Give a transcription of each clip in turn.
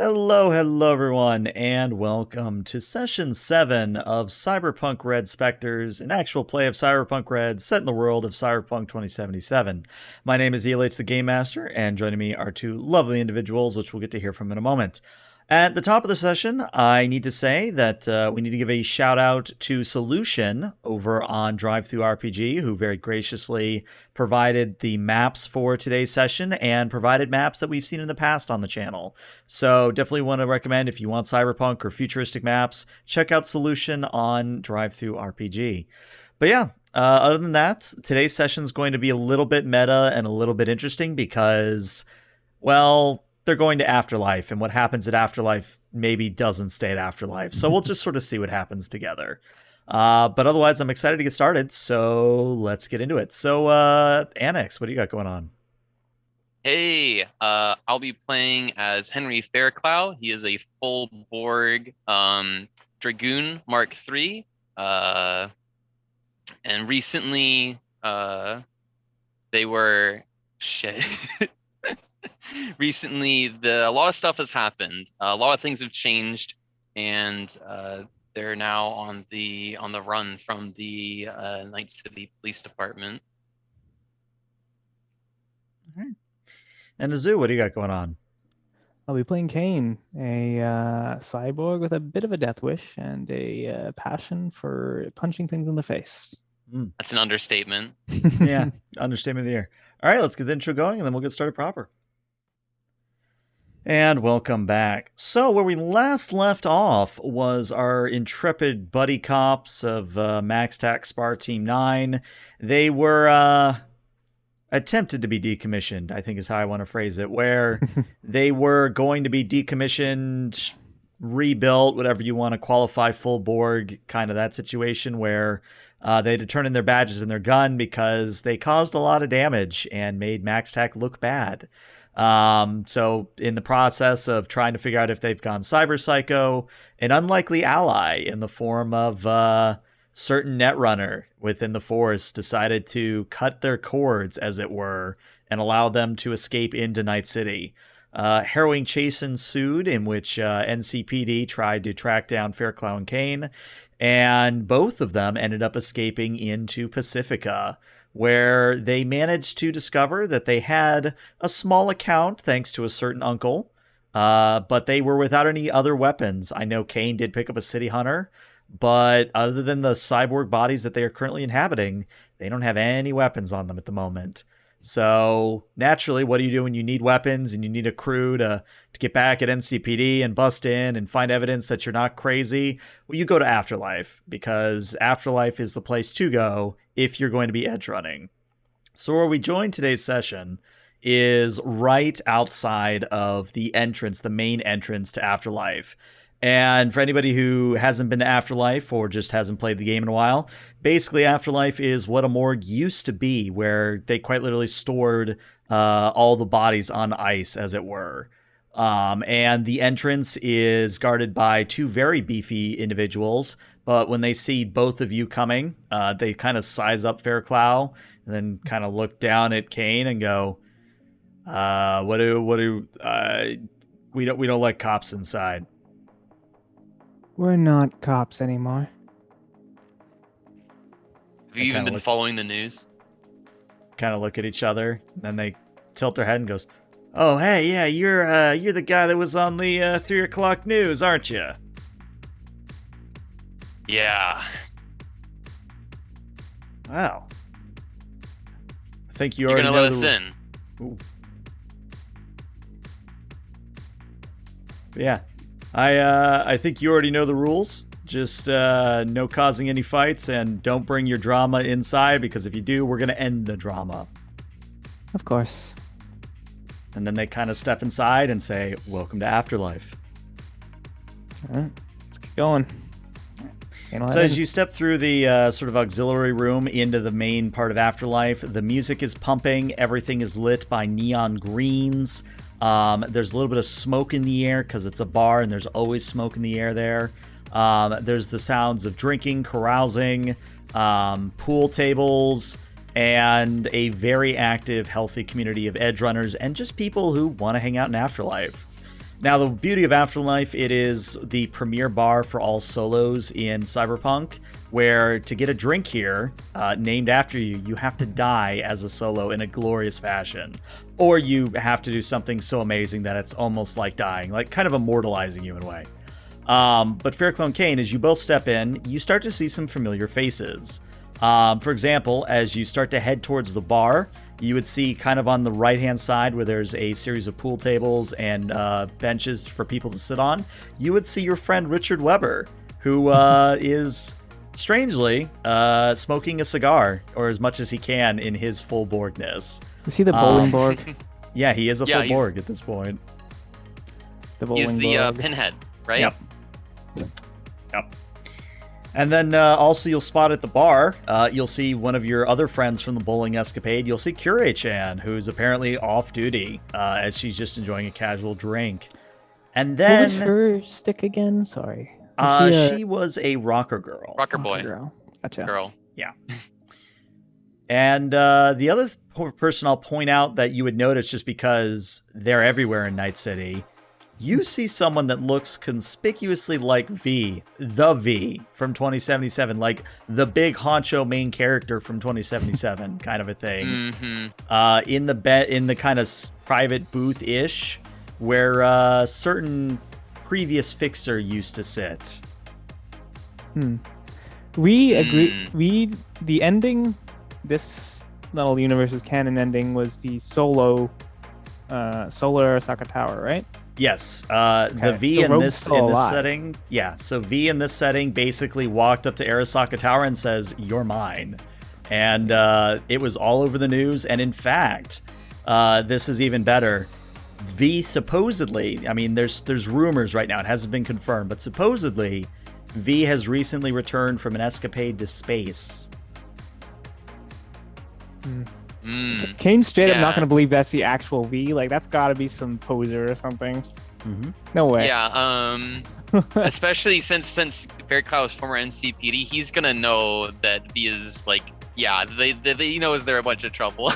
Hello everyone, and welcome to Session 7 of Cyberpunk Red Specters, an actual play of Cyberpunk Red set in the world of Cyberpunk 2077. My name is ELH the Game Master, and joining me are two lovely individuals, which we'll get to hear from in a moment. At the top of the session, I need to say that we need to give a shout out to Solution over on DriveThruRPG, who very graciously provided the maps for today's session and provided maps that we've seen in the past on the channel. So definitely want to recommend, if you want cyberpunk or futuristic maps, check out Solution on DriveThruRPG. But yeah, other than that, today's session is going to be a little bit meta and a little bit interesting because, well, they're going to Afterlife, and what happens at Afterlife maybe doesn't stay at Afterlife. So we'll just sort of see what happens together. But otherwise, I'm excited to get started, so let's get into it. So, Annex, what do you got going on? Hey, I'll be playing as Henry Fairclough. He is a full Borg Dragoon Mark III. And recently, they were shit. Recently, a lot of stuff has happened. A lot of things have changed, and they're now on the run from the Night City Police Department. All right. And Azu, what do you got going on? I'll be playing Kane, a cyborg with a bit of a death wish and a passion for punching things in the face. That's an understatement. Yeah, understatement of the year. All right, let's get the intro going, and then we'll get started proper. And welcome back. So where we last left off was our intrepid buddy cops of MAXTAC SPAR Team 9. They were attempted to be decommissioned, I think is how I want to phrase it, where they were going to be decommissioned, rebuilt, whatever you want to qualify, full Borg, kind of that situation where they had to turn in their badges and their gun because they caused a lot of damage and made MAXTAC look bad. So in the process of trying to figure out if they've gone cyber psycho, an unlikely ally in the form of certain netrunner within the force decided to cut their cords, as it were, and allow them to escape into Night City. Harrowing chase ensued in which NCPD tried to track down Fairclough and Kane, and both of them ended up escaping into Pacifica, where they managed to discover that they had a small account thanks to a certain uncle, but they were without any other weapons. I know Kane did pick up a city hunter, but other than the cyborg bodies that they are currently inhabiting, they don't have any weapons on them at the moment. So naturally, what do you do when you need weapons and you need a crew to get back at NCPD and bust in and find evidence that you're not crazy? Well, you go to Afterlife, because Afterlife is the place to go if you're going to be edge running. So where we join today's session is right outside of the entrance, the main entrance to Afterlife. And for anybody who hasn't been to Afterlife or just hasn't played the game in a while, basically Afterlife is what a morgue used to be, where they quite literally stored all the bodies on ice, as it were. And the entrance is guarded by two very beefy individuals, but when they see both of you coming, they kind of size up Fairclough and then kind of look down at Kane and go, we don't like cops inside. We're not cops anymore. Have you even been following the news? Kind of look at each other, and then they tilt their head and goes, "Oh, hey, yeah, you're the guy that was on the 3 o'clock news, aren't you?" Yeah. Wow. I think You're gonna let us in. Ooh. Yeah. I think you already know the rules. Just no causing any fights, and don't bring your drama inside, because if you do, we're going to end the drama. Of course. And then they kind of step inside and say, "Welcome to Afterlife." All right, let's get going. So as you step through the sort of auxiliary room into the main part of Afterlife, the music is pumping. Everything is lit by neon greens. There's a little bit of smoke in the air because it's a bar, and there's always smoke in the air there. There's the sounds of drinking, carousing, pool tables, and a very active, healthy community of edge runners and just people who want to hang out in Afterlife. Now, the beauty of Afterlife, it is the premier bar for all solos in Cyberpunk, where to get a drink here, named after you, you have to die as a solo in a glorious fashion. Or you have to do something so amazing that it's almost like dying, like kind of immortalizing you in a way. But Fairclone Kane, as you both step in, you start to see some familiar faces. For example, as you start to head towards the bar, you would see kind of on the right-hand side where there's a series of pool tables and benches for people to sit on, you would see your friend Richard Weber, who is, strangely, smoking a cigar, or as much as he can in his full Borgness. Is he the bowling Borg? Yeah, he is a full Borg at this point. The bowling He's the Borg. pinhead, right? Yep. And then also you'll spot at the bar, you'll see one of your other friends from the bowling escapade. You'll see Kyrie-chan, who's apparently off duty, as she's just enjoying a casual drink. And then... What was her stick again? Sorry. She was a rocker girl. Rocker boy. Girl. Gotcha. Girl. Yeah. And the other person I'll point out that you would notice just because they're everywhere in Night City, you see someone that looks conspicuously like V, the V from 2077, like the big honcho main character from 2077 kind of a thing. Mm-hmm. In the kind of private booth-ish where certain previous fixer used to sit. We agree. The ending, this little universe's canon ending was the Solar Arasaka Tower, right? Yes, Okay. the V So in Rogue's this still alive. setting, yeah. So V in this setting basically walked up to Arasaka Tower and says, "You're mine," and it was all over the news. And in fact, this is even better. V supposedly, I mean, there's rumors right now. It hasn't been confirmed, but supposedly, V has recently returned from an escapade to space. Kane's straight up not Yeah. going to believe that's the actual V. Like, that's got to be some poser or something. Mm-hmm. No way. Yeah, especially since Bear Cloud's former NCPD, he's gonna know that V is like, yeah, he knows they're a bunch of trouble.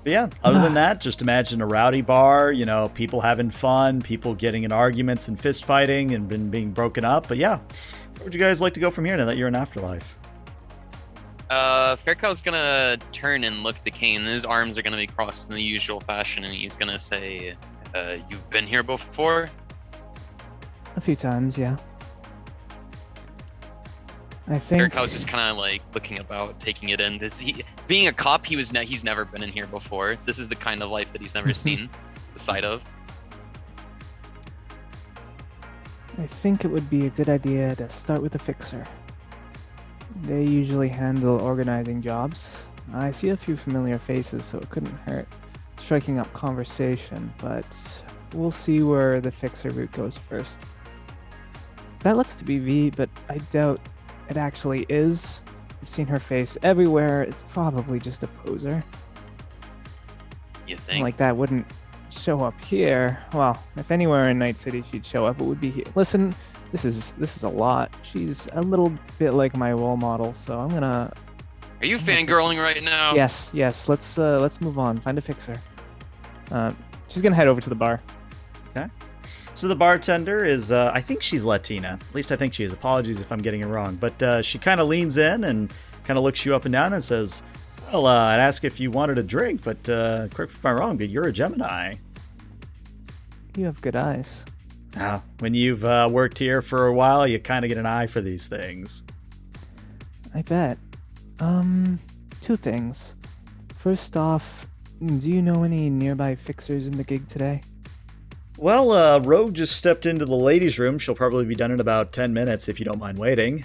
But yeah, other than that, just imagine a rowdy bar, you know, people having fun, people getting in arguments and fist fighting and being broken up. But yeah, where would you guys like to go from here now that you're in Afterlife? Faircow's gonna turn and look to Kane. His arms are gonna be crossed in the usual fashion, and he's gonna say, "You've been here before?" A few times, yeah. I think. Faircow's just kind of like looking about, taking it in. Being a cop, he's never been in here before. This is the kind of life that he's never seen the side of. I think it would be a good idea to start with the fixer. They usually handle organizing jobs. I see a few familiar faces, so it couldn't hurt striking up conversation, but we'll see where the fixer route goes first. That looks to be V, but I doubt it actually is. I've seen her face everywhere. It's probably just a poser. You think? Like that wouldn't show up here. Well, if anywhere in Night City she'd show up, it would be here. Listen, this is a lot. She's a little bit like my role model, so I'm gonna. Are you fangirling right now? Yes. Let's move on. Find a fixer. She's gonna head over to the bar. Okay. So the bartender is, I think she's Latina. At least I think she is. Apologies if I'm getting it wrong. But she kind of leans in and kind of looks you up and down and says, well, I'd ask if you wanted a drink, but correct me if I'm wrong, but you're a Gemini. You have good eyes. When you've worked here for a while, you kind of get an eye for these things. I bet. Two things. First off, do you know any nearby fixers in the gig today? Well, Rogue just stepped into the ladies' room. She'll probably be done in about 10 minutes if you don't mind waiting.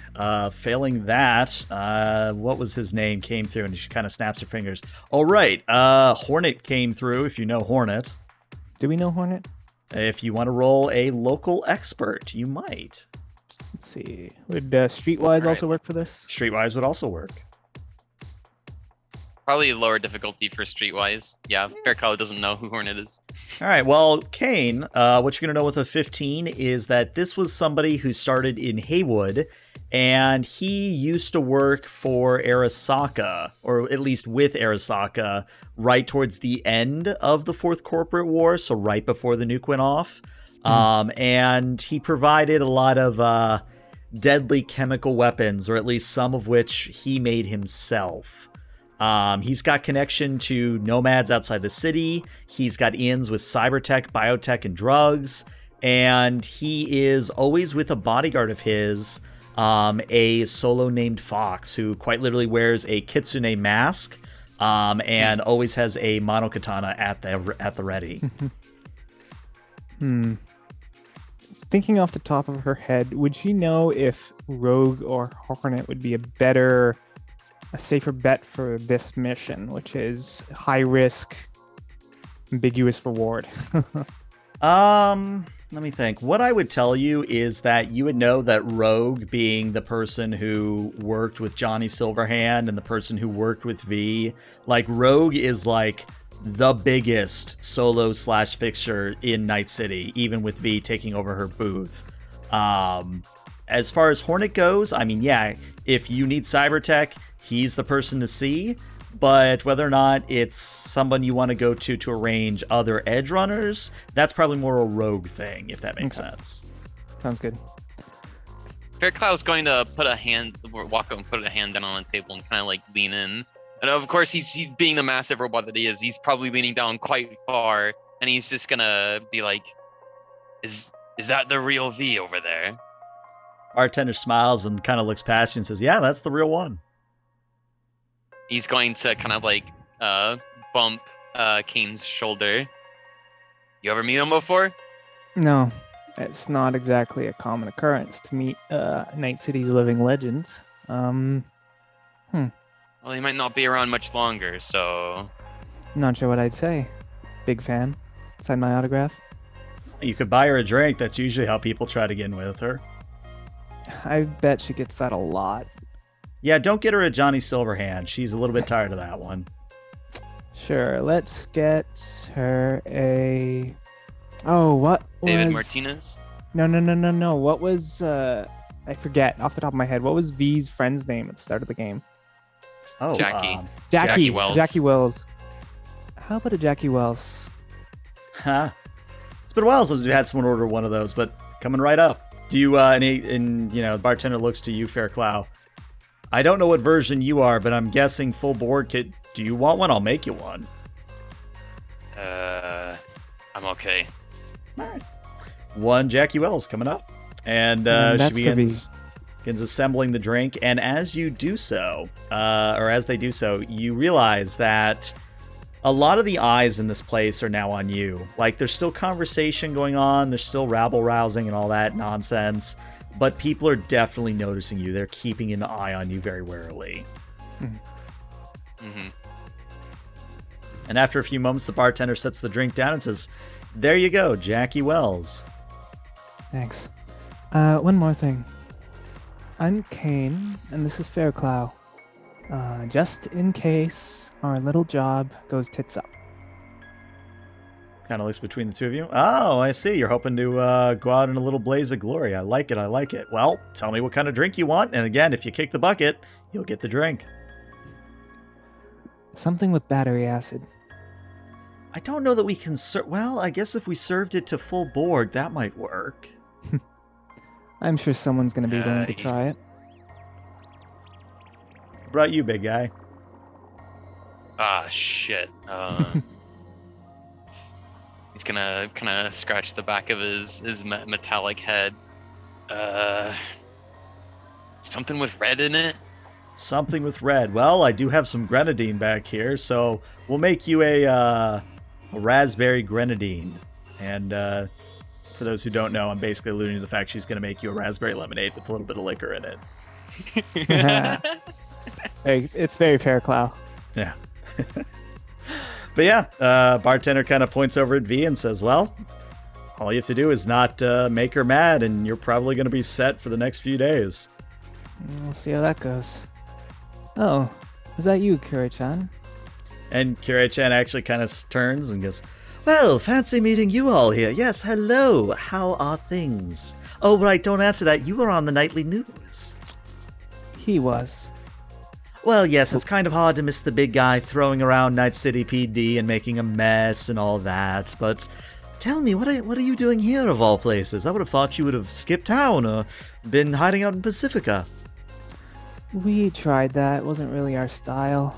Failing that, what was his name came through, and she kind of snaps her fingers. All right, Hornet came through, if you know Hornet. Do we know Hornet? If you want to roll a local expert, you might. Let's see. Would Streetwise also work for this? Streetwise would also work. Probably lower difficulty for Streetwise. Yeah, Faircloud doesn't know who Hornet is. All right, well, Kane, what you're going to know with a 15 is that this was somebody who started in Haywood, and he used to work for Arasaka, or at least with Arasaka, right towards the end of the Fourth Corporate War, so right before the nuke went off. And he provided a lot of deadly chemical weapons, or at least some of which he made himself. He's got connection to nomads outside the city. He's got ins with cybertech, biotech, and drugs. And he is always with a bodyguard of his, a solo named Fox, who quite literally wears a kitsune mask, and always has a monokatana at the ready. Thinking off the top of her head, would she know if Rogue or Hornet would be a safer bet for this mission, which is high risk, ambiguous reward? Let me think. What I would tell you is that you would know that Rogue, being the person who worked with Johnny Silverhand and the person who worked with V, like Rogue is like the biggest solo / fixture in Night City, even with V taking over her booth. As far as Hornet goes, I mean, yeah, if you need cybertech, he's the person to see. But whether or not it's someone you want to go to arrange other edge runners, that's probably more a Rogue thing, if that makes sense. Sounds good. Faircloud's going to walk up and put a hand down on the table and kind of like lean in. And of course, he's being the massive robot that he is. He's probably leaning down quite far, and he's just gonna be like, "Is that the real V over there?" Bartender smiles and kind of looks past you and says, "Yeah, that's the real one." He's going to kind of like bump Kane's shoulder. You ever meet him before? No, it's not exactly a common occurrence to meet Night City's living legends. Well, he might not be around much longer, so... Not sure what I'd say. Big fan. Sign my autograph. You could buy her a drink. That's usually how people try to get in with her. I bet she gets that a lot. Yeah, don't get her a Johnny Silverhand. She's a little bit tired of that one. Sure, let's get her a... Oh, what David was... Martinez? No. What was... I forget, off the top of my head. What was V's friend's name at the start of the game? Oh, Jackie Wells. Jackie Wells. How about a Jackie Wells? Huh. It's been a while since we've had someone order one of those, but coming right up. Do you, the bartender looks to you, Fairclough. I don't know what version you are, but I'm guessing full board kit. Do you want one? I'll make you one. I'm okay. All right. One Jackie Wells coming up. And she begins assembling the drink. And as you do so, or as they do so, you realize that a lot of the eyes in this place are now on you. Like, there's still conversation going on. There's still rabble-rousing and all that nonsense. But people are definitely noticing you. They're keeping an eye on you very warily. Mm-hmm. And after a few moments, the bartender sets the drink down and says, "There you go, Jackie Wells." Thanks. One more thing. I'm Kane, and this is Fairclough. Just in case our little job goes tits up. Kind of looks between the two of you. Oh, I see. You're hoping to go out in a little blaze of glory. I like it. Well, tell me what kind of drink you want. And again, if you kick the bucket, you'll get the drink. Something with battery acid. I don't know that we can well, I guess if we served it to full board, that might work. I'm sure someone's going to be willing to try it. Brought you, big guy. Ah, shit. He's gonna kind of scratch the back of his metallic head. Something with red in it? Something with red. Well, I do have some grenadine back here, so we'll make you a raspberry grenadine. And for those who don't know, I'm basically alluding to the fact she's going to make you a raspberry lemonade with a little bit of liquor in it. It's very Fairclough. Yeah. But yeah, bartender kind of points over at V and says, well, all you have to do is not make her mad, and you're probably going to be set for the next few days. We'll see how that goes. Oh, was that you, Kira-chan? And Kirei-chan actually kind of turns and goes, "Well, fancy meeting you all here. Yes, hello. How are things? Oh, right, don't answer that. You were on the nightly news." He was. Well, yes, it's kind of hard to miss the big guy throwing around Night City PD and making a mess and all that, but tell me, what are you doing here of all places? I would have thought you would have skipped town or been hiding out in Pacifica. We tried that. It wasn't really our style.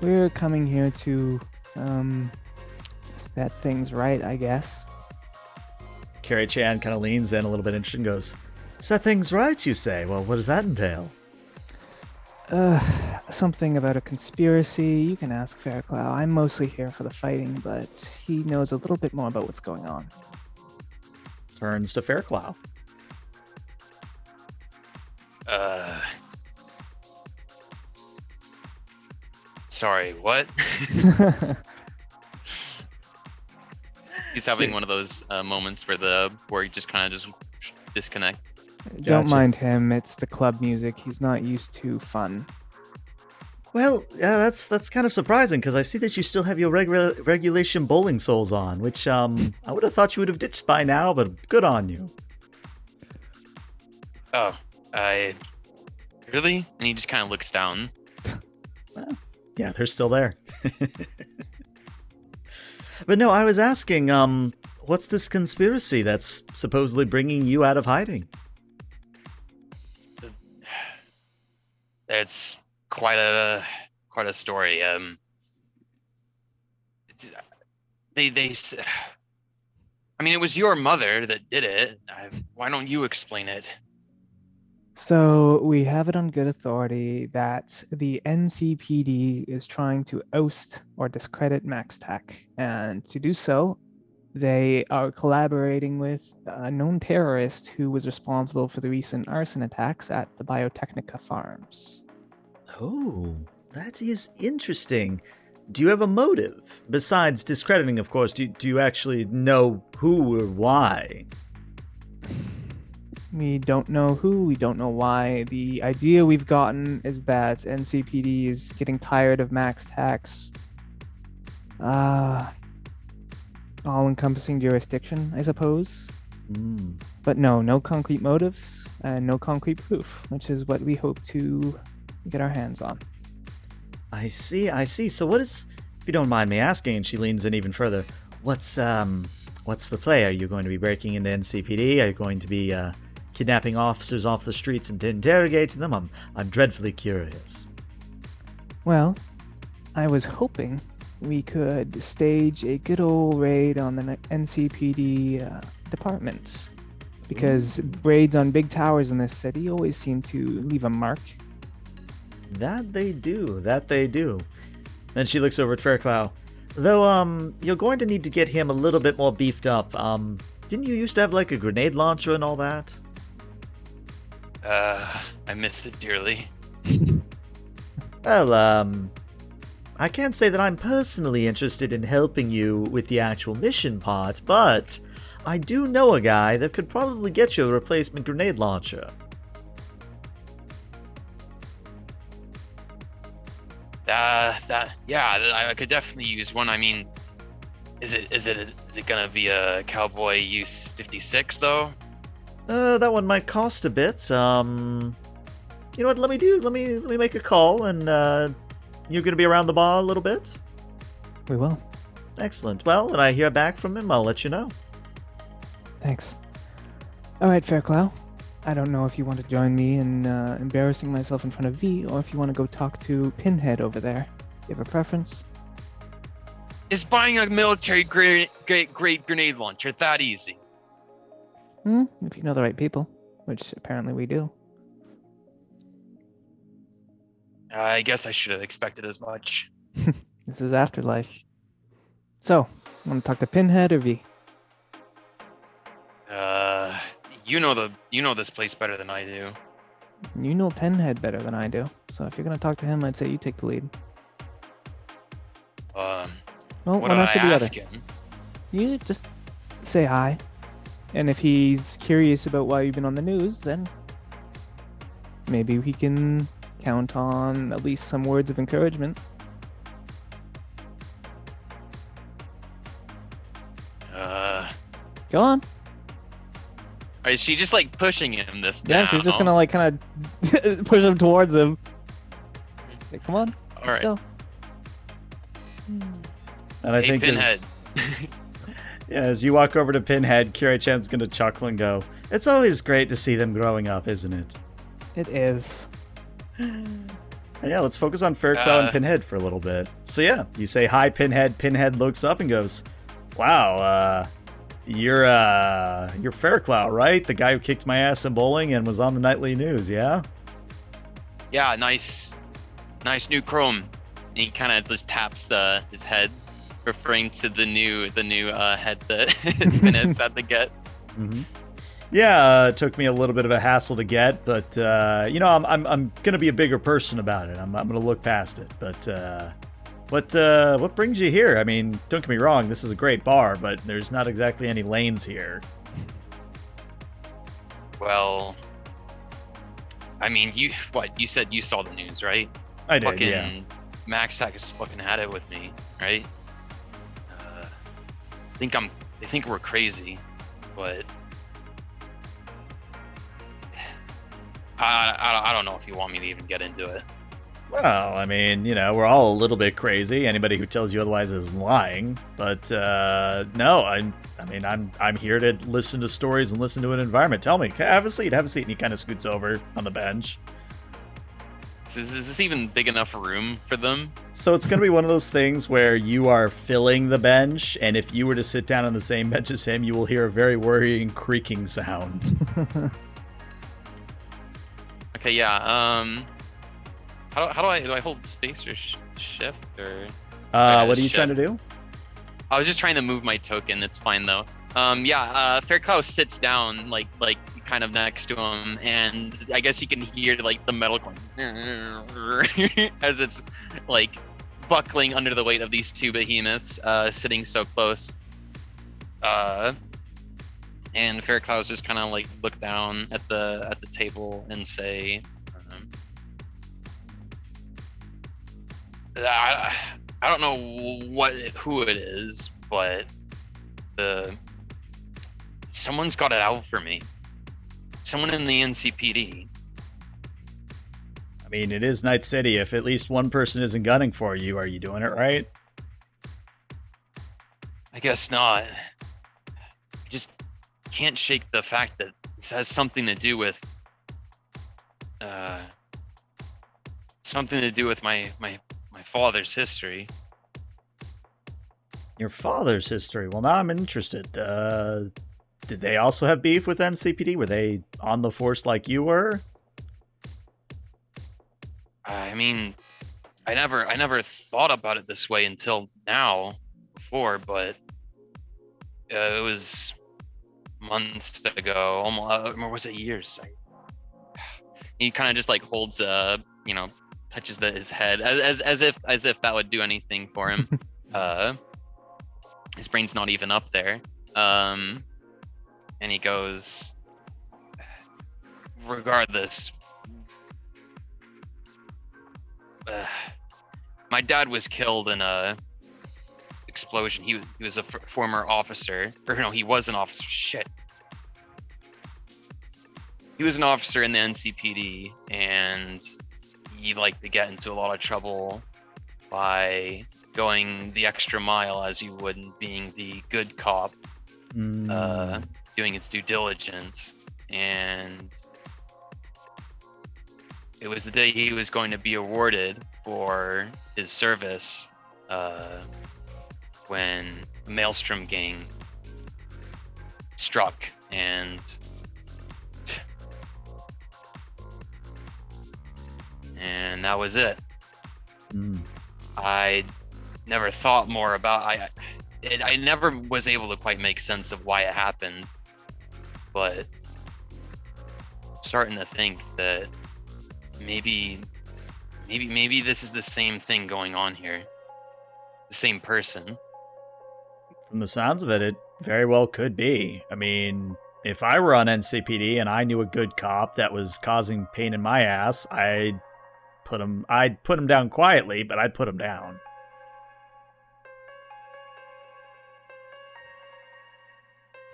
We're coming here to, set things right, I guess. Kirei-chan kind of leans in a little bit interested and goes, "Set things right, you say? Well, what does that entail?" Something about a conspiracy. You can ask Fairclough. I'm mostly here for the fighting, but he knows a little bit more about what's going on. Turns to Fairclough. Sorry, what? He's having one of those moments where he just kind of just disconnect. Don't Gotcha. mind him. It's the club music. He's not used to fun. Well, yeah, that's kind of surprising because I see that you still have your regulation bowling soles on, which I would have thought you would have ditched by now, but good on you. Oh, really? And he just kind of looks down. Yeah, they're still there. But no, I was asking, what's this conspiracy that's supposedly bringing you out of hiding? It's quite a story. I mean, it was your mother that did it. Why don't you explain it? So we have it on good authority that the NCPD is trying to oust or discredit MAXTAC, and to do so, they are collaborating with a known terrorist who was responsible for the recent arson attacks at the Biotechnica farms. Oh, that is interesting. Do you have a motive? Besides discrediting, of course, do you actually know who or why? We don't know who, we don't know why. The idea we've gotten is that NCPD is getting tired of MAXTAC's all-encompassing jurisdiction, I suppose. But no concrete motives and no concrete proof, which is what we hope to get our hands on. I see. So what is, if you don't mind me asking, and she leans in even further, what's the play? Are you going to be breaking into NCPD? Are you going to be kidnapping officers off the streets and interrogating them? I'm dreadfully curious. Well, I was hoping we could stage a good old raid on the NCPD department, because raids on big towers in this city always seem to leave a mark. That they do. Then she looks over at Fairclough. Though, you're going to need to get him a little bit more beefed up. Didn't you used to have, like, a grenade launcher and all that? I missed it dearly. Well, I can't say that I'm personally interested in helping you with the actual mission part, but I do know a guy that could probably get you a replacement grenade launcher. I could definitely use one. I mean, is it gonna be a Cowboy Use 56 though? That one might cost a bit. You know what? Let me make a call, and you're gonna be around the bar a little bit. We will. Excellent. Well, when I hear back from him, I'll let you know. Thanks. All right, Fairclough. I don't know if you want to join me in embarrassing myself in front of V, or if you want to go talk to Pinhead over there. You have a preference? Is buying a military grade grenade launcher that easy? If you know the right people, which apparently we do. I guess I should have expected as much. This is Afterlife. So, want to talk to Pinhead or V? You know this place better than I do. You know Pinhead better than I do. So if you're gonna talk to him, I'd say you take the lead. Well, what one did I after the other. ask him? You just say hi. And if he's curious about why you've been on the news, then maybe we can count on at least some words of encouragement. Go on. Is she just like pushing him this Yeah, now? she's just gonna like kind of push him towards him. Okay, come on. All right. Go. And I Hey, think Pinhead. as you walk over to Pinhead, Kirai-chan's gonna chuckle and go, "It's always great to see them growing up, isn't it?" It is. And yeah, let's focus on Fairclough and Pinhead for a little bit. So yeah, you say hi, Pinhead. Pinhead looks up and goes, "Wow, you're Fairclough, right? The guy who kicked my ass in bowling and was on the nightly news, yeah?" Yeah, nice new chrome. And he kind of just taps his head, referring to the new head that Pinhead's had to get. Mm-hmm. Yeah, it took me a little bit of a hassle to get, but I'm gonna be a bigger person about it. I'm gonna look past it. But what brings you here? I mean, don't get me wrong, this is a great bar, but there's not exactly any lanes here. Well, I mean, you said you saw the news, right? I did, Fucking yeah. MAXTAC has fucking had it with me, right? They think we're crazy, but I don't know if you want me to even get into it. Well, I mean, we're all a little bit crazy. Anybody who tells you otherwise is lying. But no, I'm here to listen to stories and listen to an environment. Tell me, have a seat. And he kind of scoots over on the bench. Is this even big enough room for them? So it's going to be one of those things where you are filling the bench, and if you were to sit down on the same bench as him, you will hear a very worrying creaking sound. Okay, yeah. How do I hold space or shift or? What are you trying to do? I was just trying to move my token. It's fine though. Fairclough sits down like kind of next to him, and I guess you can hear like the metal going as it's like buckling under the weight of these two behemoths sitting so close. And Fairclough's just kind of like look down at the table and say, I don't know who it is, but someone's got it out for me. Someone in the NCPD. I mean, it is Night City. If at least one person isn't gunning for you, are you doing it right? I guess not. I just can't shake the fact that this has something to do with my father's history. Your father's history? Well, now I'm interested. Did they also have beef with NCPD? Were they on the force like you were? I mean, I never thought about it this way until now, before, but it was months ago, almost, or was it years? He kind of just like holds, touches his head as if that would do anything for him. His brain's not even up there. And he goes, regardless, my dad was killed in a explosion. He was a former officer, or no, he was an officer. Shit. He was an officer in the NCPD, and he liked to get into a lot of trouble by going the extra mile, as you would, being the good cop, doing its due diligence. And it was the day he was going to be awarded for his service when the Maelstrom gang struck, and that was it. I never thought more about I never was able to quite make sense of why it happened, but I'm starting to think that maybe this is the same thing going on here. The same person. From the sounds of it, it very well could be. I mean, if I were on NCPD and I knew a good cop that was causing pain in my ass, I'd put him down quietly, but I'd put him down.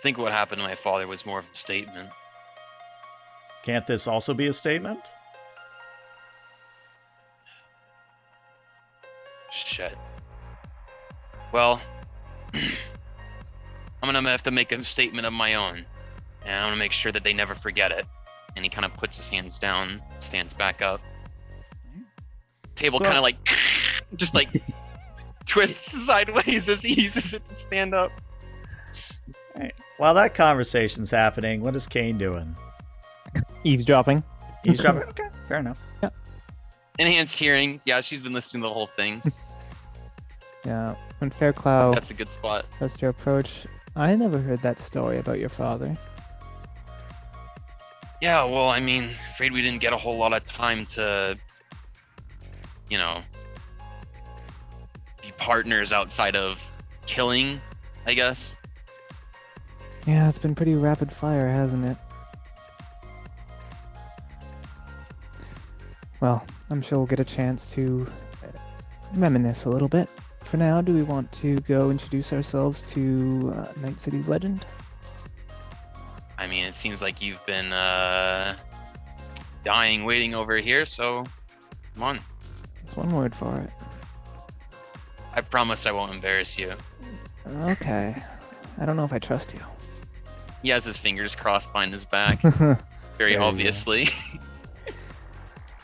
think what happened to my father was more of a statement. Can't this also be a statement? Shit. Well, I'm gonna have to make a statement of my own, and I'm gonna make sure that they never forget it. And he kind of puts his hands down, stands back up. Table kind of like, just like twists sideways as he uses it to stand up. All right. While that conversation's happening, what is Kane doing? Eavesdropping. Eavesdropping? Okay, fair enough. Yeah. Enhanced hearing. Yeah, she's been listening to the whole thing. Yeah. When Fairclough That's a good spot. starts to approach, I never heard that story about your father. Yeah, well, I mean, afraid we didn't get a whole lot of time to, you know, be partners outside of killing, I guess. Yeah, it's been pretty rapid fire, hasn't it? Well, I'm sure we'll get a chance to reminisce a little bit. For now, do we want to go introduce ourselves to Night City's legend? I mean, it seems like you've been dying waiting over here, so come on. That's one word for it. I promise I won't embarrass you. Okay. I don't know if I trust you. He has his fingers crossed behind his back, There very you go. obviously.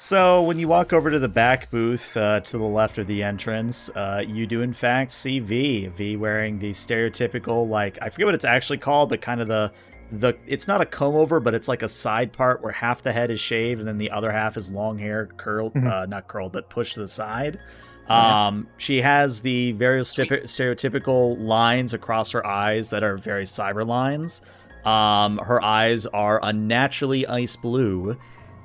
So when you walk over to the back booth to the left of the entrance, you do in fact see V. V wearing the stereotypical, like, I forget what it's actually called, but kind of the it's not a comb over, but it's like a side part where half the head is shaved and then the other half is long hair curled, not curled, but pushed to the side. She has the very stereotypical lines across her eyes that are very cyber lines. Her eyes are unnaturally ice blue.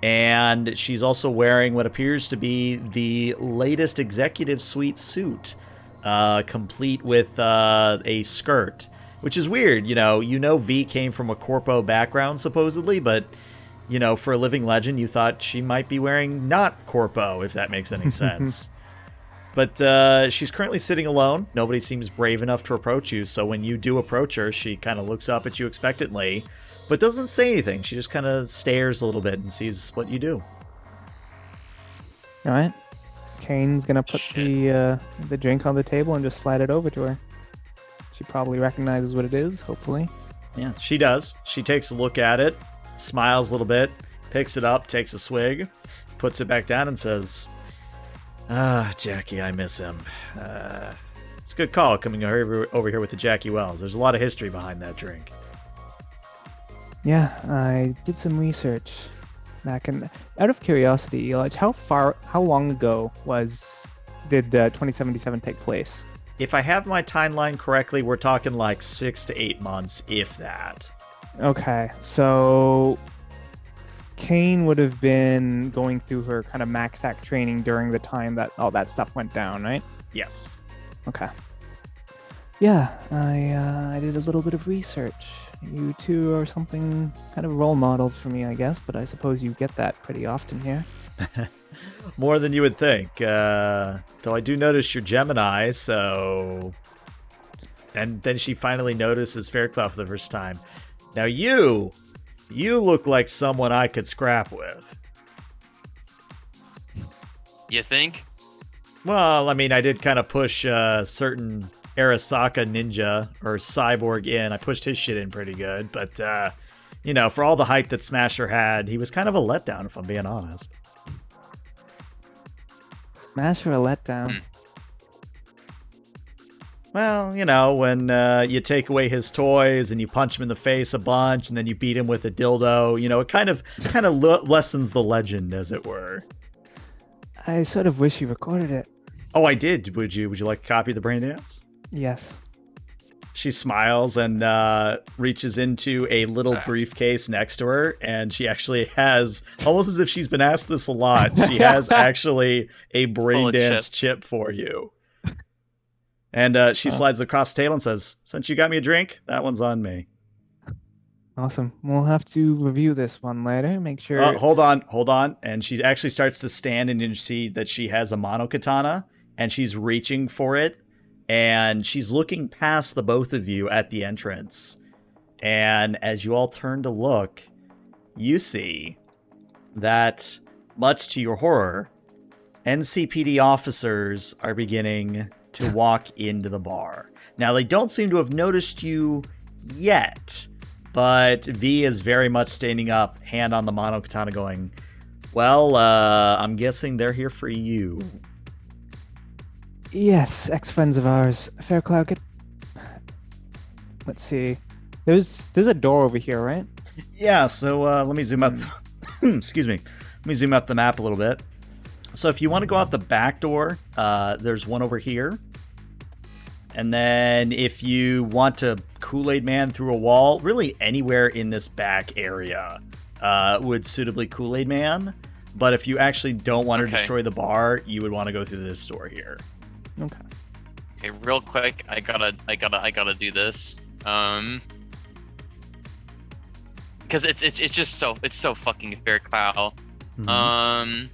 And she's also wearing what appears to be the latest executive suite suit, complete with a skirt, which is weird. You know, V came from a corpo background supposedly, but for a living legend, you thought she might be wearing not corpo, if that makes any sense. But she's currently sitting alone. Nobody seems brave enough to approach you. So when you do approach her, she kind of looks up at you expectantly, but doesn't say anything. She just kind of stares a little bit and sees what you do. All right. Kane's gonna put the drink on the table and just slide it over to her. She probably recognizes what it is, hopefully. Yeah, she does. She takes a look at it, smiles a little bit, picks it up, takes a swig, puts it back down and says, Jackie, I miss him. It's a good call coming over here with the Jackie Wells. There's a lot of history behind that drink. Yeah, I did some research back in. Out of curiosity, Elijah, how long ago did 2077 take place? If I have my timeline correctly, we're talking like 6 to 8 months, if that. Okay, so Kane would have been going through her kind of MAXTAC training during the time that all that stuff went down, right? Yes. Okay. Yeah, I did a little bit of research. You two are something kind of role models for me, I guess, but I suppose you get that pretty often here. More than you would think. Though I do notice you're Gemini, so... And then she finally notices Fairclough for the first time. Now you look like someone I could scrap with. You think? Well, I mean, I did kind of push certain Arasaka ninja or cyborg in. I pushed his shit in pretty good, but for all the hype that Smasher had, he was kind of a letdown, if I'm being honest. Smasher a letdown. Well, when you take away his toys and you punch him in the face a bunch and then you beat him with a dildo, it kind of lessens the legend, as it were. I sort of wish you recorded it. Oh, I did. Would you like a copy of the brain dance? Yes. She smiles and reaches into a little briefcase next to her, and she actually has, almost as if she's been asked this a lot, she has actually a brain dance chip for you. And she slides across the table and says, "Since you got me a drink, that one's on me." Awesome. We'll have to review this one later. Make sure. Hold on. And she actually starts to stand, and you see that she has a monokatana, and she's reaching for it. And she's looking past the both of you at the entrance. And as you all turn to look, you see that, much to your horror, NCPD officers are beginning to walk into the bar. Now, they don't seem to have noticed you yet, but V is very much standing up, hand on the monokatana, going, well, I'm guessing they're here for you. Yes, ex-friends of ours. Faircloud, get... Let's see. There's a door over here, right? Yeah, so let me zoom out. Excuse me. Let me zoom out the map a little bit. So if you want to go out the back door, there's one over here. And then if you want to Kool-Aid Man through a wall, really anywhere in this back area would suitably Kool-Aid Man. But if you actually don't want to destroy the bar, you would want to go through this door here. Okay. Okay, real quick, I gotta do this. Because it's just so fucking fair, Clow. Mm-hmm.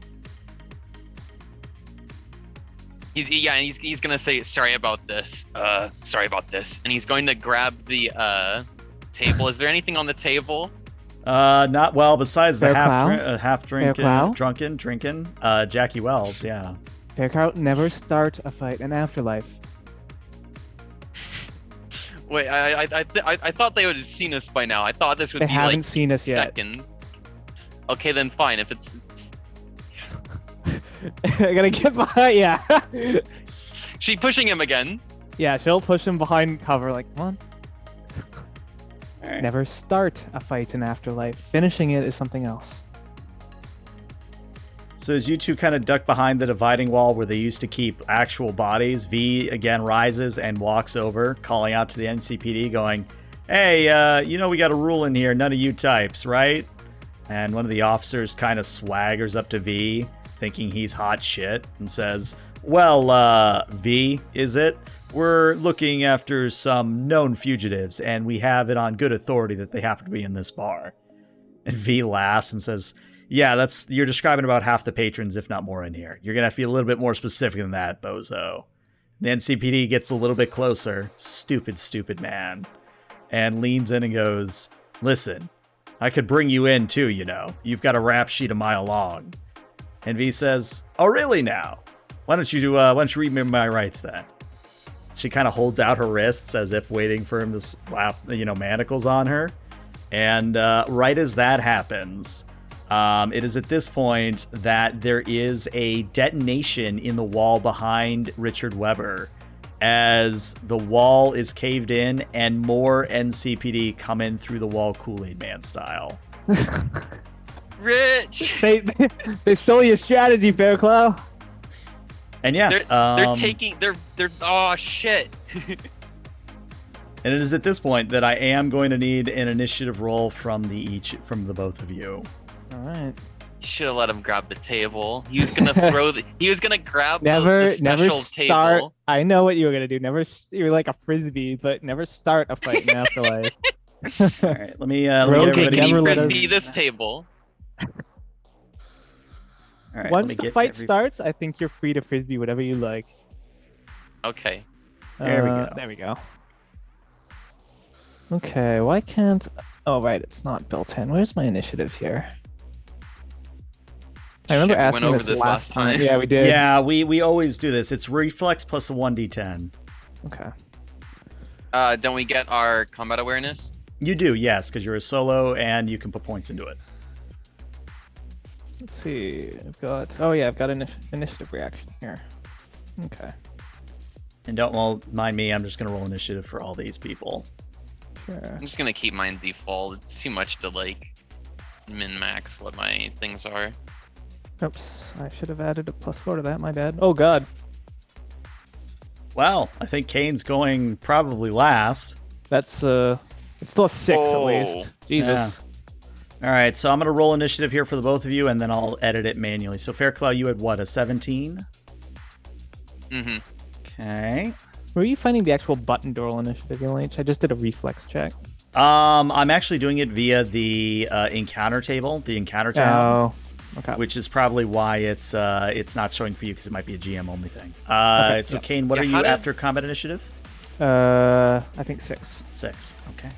He's gonna say sorry about this, and he's going to grab the table. Is there anything on the table? Not well, besides the Faircloud? drinking Jackie Wells, yeah. Faircloud, never start a fight in Afterlife. Wait, I thought they would have seen us by now. I thought this would They be haven't like seen us yet. seconds. Okay, then fine. If it's I'm gonna get behind, yeah. she pushing him again. Yeah, she'll push him behind cover, like, come on. Right. Never start a fight in Afterlife. Finishing it is something else. So as you two kind of duck behind the dividing wall where they used to keep actual bodies, V again rises and walks over, calling out to the NCPD, going, hey, we got a rule in here, none of you types, right? And one of the officers kind of swaggers up to V, thinking he's hot shit, and says, well, V, is it? We're looking after some known fugitives, and we have it on good authority that they happen to be in this bar. And V laughs and says, yeah, you're describing about half the patrons, if not more, in here. You're going to have to be a little bit more specific than that, bozo. The NCPD gets a little bit closer. Stupid man. And leans in and goes, listen, I could bring you in too, you know. You've got a rap sheet a mile long. And V says, oh, really now? Why don't you read me my rights then? She kind of holds out her wrists as if waiting for him to slap, manacles on her. And right as that happens, it is at this point that there is a detonation in the wall behind Richard Weber as the wall is caved in and more NCPD come in through the wall Kool-Aid Man style. Rich! They stole your strategy, Faircloud. And yeah, they're oh shit. And it is at this point that I am going to need an initiative roll from the both of you. All right. Should have let him grab the table. He was gonna grab Never the special start. table. I know what you were gonna do. You're like a frisbee, but never start a fight in Afterlife. All right, let me. Okay, get can you never let frisbee us- this table? All right, Once the fight starts, I think you're free to frisbee whatever you like. Okay. There we go. There we go. Okay, why can't... Oh, right, it's not built in. Where's my initiative here? I remember Shit, we asking went over this last time. time. Yeah, we did. Yeah, we always do this. It's reflex plus a 1d10. Okay. Don't we get our combat awareness? You do, yes, because you're a solo and you can put points into it. Let's see. I've got... Oh, yeah, I've got an initiative reaction here. Okay. And don't mind me, I'm just going to roll initiative for all these people. Sure. I'm just gonna keep mine default. It's too much to like min-max what my things are. Oops. I should have added a +4 to that. My bad. Oh, God. Well, I think Kane's going probably last. That's, it's still a 6 at Oh. least. Jesus. All right, so I'm going to roll initiative here for the both of you, and then I'll edit it manually. So Faircloud, you had what, a 17? Mm-hmm. Okay. Where are you finding the actual button door initiative, LH? I just did a reflex check. I'm actually doing it via the encounter table, the encounter tab, Oh, okay. which is probably why it's not showing for you because it might be a GM only thing. Okay, So yeah. Kane, what Yeah, are you how did- after combat initiative? I think 6. 6. Okay.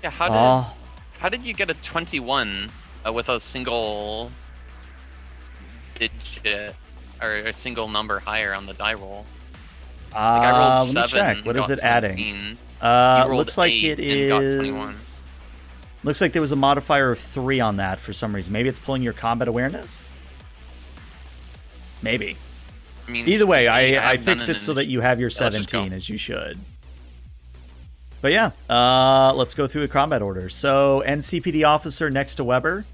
Yeah, how did you get a 21 with a single digit or a single number higher on the die roll? Like I rolled Let me 7 check. and What is got it adding? 17. You rolled Looks like 8 it and got 21. is. Looks like there was a modifier of 3 on that for some reason. Maybe it's pulling your combat awareness? Maybe. I mean, Either way, I have fixed none it in so that you have your Yeah, let's just go. 17, as you should. But yeah, let's go through the combat order. So, NCPD officer next to Weber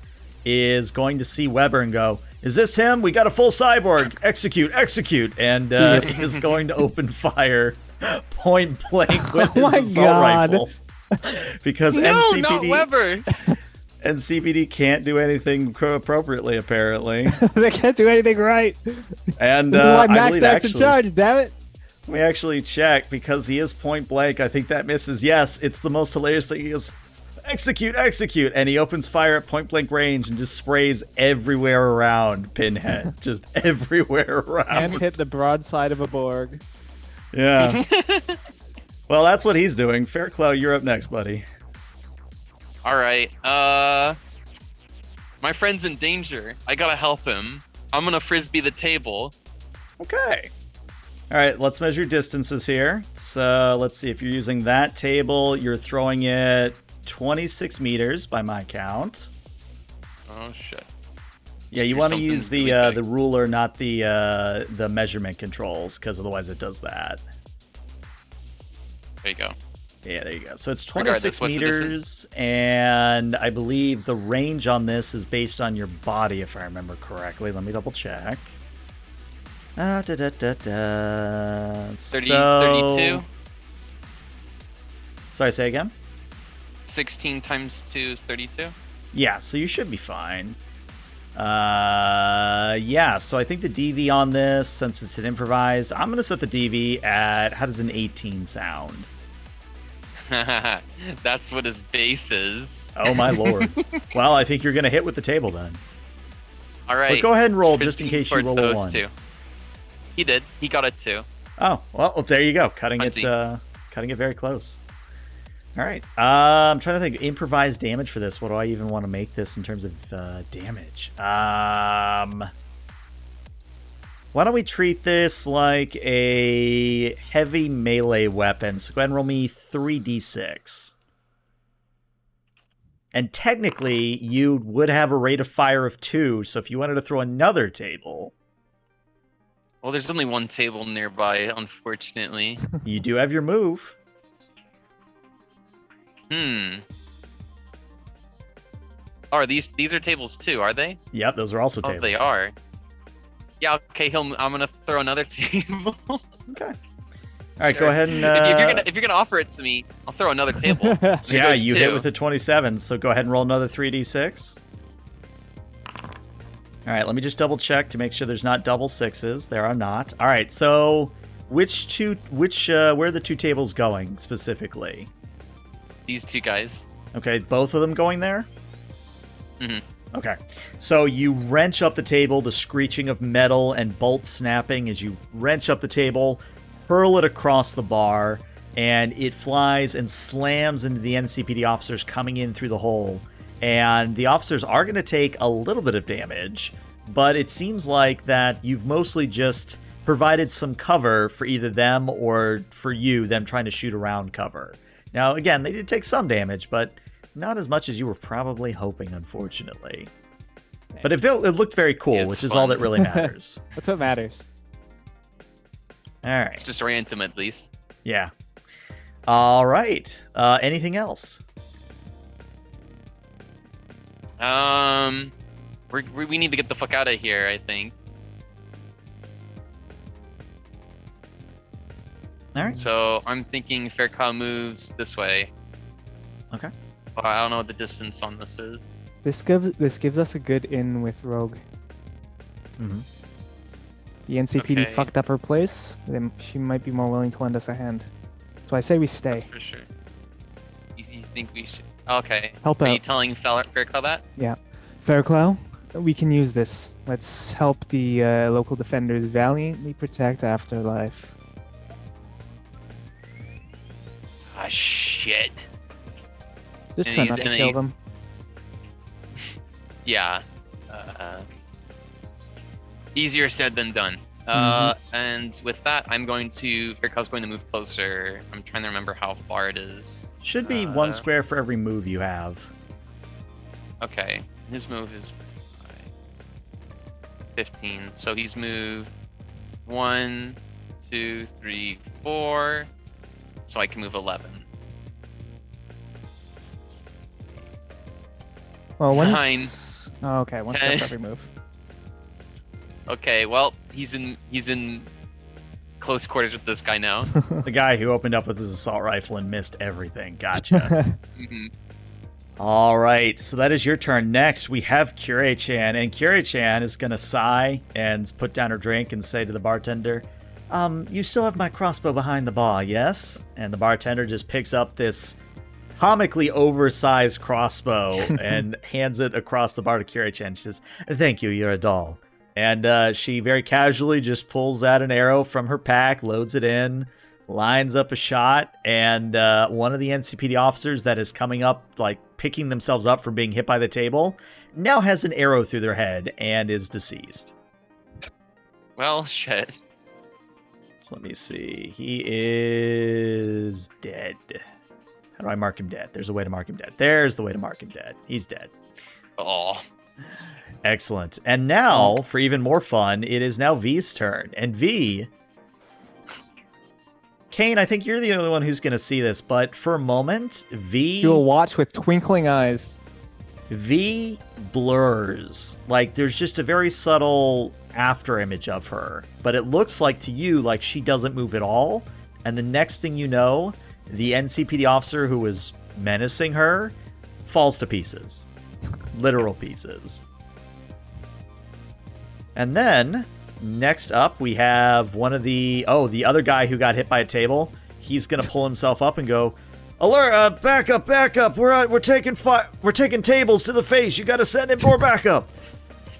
is going to see Weber and go, "Is this him? We got a full cyborg. Execute, execute." And is going to open fire point blank with his my assault God. rifle. Because No, NCPD not Weber. NCPD can't do anything appropriately, apparently. They can't do anything right. And This is why I believe MAXTAC's in actually, charge, damn it. we actually check because he is point blank. I think that misses. Yes, it's the most hilarious thing. He goes, "Execute, execute," and he opens fire at point blank range and just sprays everywhere around Pinhead, just everywhere around. And hit the broadside of a Borg. Yeah. Well, that's what he's doing. Fairclough, you're up next, buddy. All right. My friend's in danger. I gotta help him. I'm gonna frisbee the table. Okay. All right, let's measure distances here. So let's see. If you're using that table, you're throwing it 26 meters by my count. Oh shit. Yeah, you do want to something use really the big. ruler, not the measurement controls, because otherwise it does that. There you go. Yeah, there you go. So it's Regardless, 26 what's the meters, and I believe the range on this is based on your body, if I remember correctly. Let me double check. 32. Sorry, say again? 16 times 2 is 32. Yeah, so you should be fine. Yeah, so I think the DV on this, since it's an improvised, I'm going to set the DV at, how does an 18 sound? That's what his base is. Oh, my lord. Well, I think you're going to hit with the table then. All right. But go ahead and roll, just in Frisbee case you towards roll a those 1. two. He did. He got it too. Oh, well, there you go. Cutting it very close. All right. I'm trying to think. Improvised damage for this. What do I even want to make this in terms of damage? Why don't we treat this like a heavy melee weapon? So go ahead and roll me 3d6. And technically, you would have a rate of fire of 2. So if you wanted to throw another table, Well, there's only one table nearby, unfortunately. you do have your move. Oh, these are tables too, are they? Yep, those are also Oh, tables. they are. Yeah, okay, I'm gonna throw another table. Okay. All right, Sure. go ahead and. If you're gonna offer it to me, I'll throw another table. And it Yeah, goes you 2. hit with a 27, so go ahead and roll another 3d6. All right, let me just double check to make sure there's not double 6s. There are not. All right, so where are the 2 tables going specifically? These 2 guys. Okay, both of them going there? Mhm. Okay, so you wrench up the table, the screeching of metal and bolts snapping as you wrench up the table, hurl it across the bar, and it flies and slams into the NCPD officers coming in through the hole. And the officers are going to take a little bit of damage, but it seems like that you've mostly just provided some cover for either them or for you, them trying to shoot around cover. Now, again, they did take some damage, but not as much as you were probably hoping, unfortunately. But it looked very cool, It's which is all fun. that really matters. That's what matters. All right. Let's just orient them at least. Yeah. All right. Anything else? We need to get the fuck out of here, I think. All right. So I'm thinking Faircow moves this way. Okay. But I don't know what the distance on this is. This gives us a good in with Rogue. Mm-hmm. The NCPD Okay. fucked up her place. Then she might be more willing to lend us a hand. So I say we stay. That's for sure. You think we should? Okay. Help Are you out. telling Faircow that? Yeah. Fairclough, we can use this. Let's help the local defenders valiantly protect Afterlife. Ah, shit. Just And try he's not to gonna- kill he's- them. Yeah. Easier said than done. And with that, I'm going to. Fairclaw's going to move closer. I'm trying to remember how far it is. Should be 1 square for every move you have. Okay. His move is 15. So he's moved 1, 2, 3, 4. So I can move 11. Well, one. 9. Oh, okay, one 10. for every move. Okay, well, he's in close quarters with this guy now. The guy who opened up with his assault rifle and missed everything. Gotcha. hmm All right, so that is your turn. Next, we have Kyrie-chan, and Kyrie-chan is going to sigh and put down her drink and say to the bartender, you still have my crossbow behind the bar, yes? And the bartender just picks up this comically oversized crossbow and hands it across the bar to Kyrie-chan. She says, thank you, you're a doll. And she very casually just pulls out an arrow from her pack, loads it in, lines up a shot, and one of the NCPD officers that is coming up, like picking themselves up from being hit by the table, now has an arrow through their head and is deceased. Well, shit. So let me see. He is dead. How do I mark him dead? There's a way to mark him dead. There's the way to mark him dead. He's dead. Oh. Excellent. And now, for even more fun, it is now V's turn. And V... Kane, I think you're the only one who's going to see this, but for a moment, You will watch with twinkling eyes. V blurs. Like, there's just a very subtle after image of her. But it looks like to you, like she doesn't move at all. And the next thing you know, the NCPD officer who was menacing her falls to pieces. Literal pieces. And then, next up, we have one of the other guy who got hit by a table. He's gonna pull himself up and go, "Alert! Back up! Back up! We're taking tables to the face. You gotta send in more backup."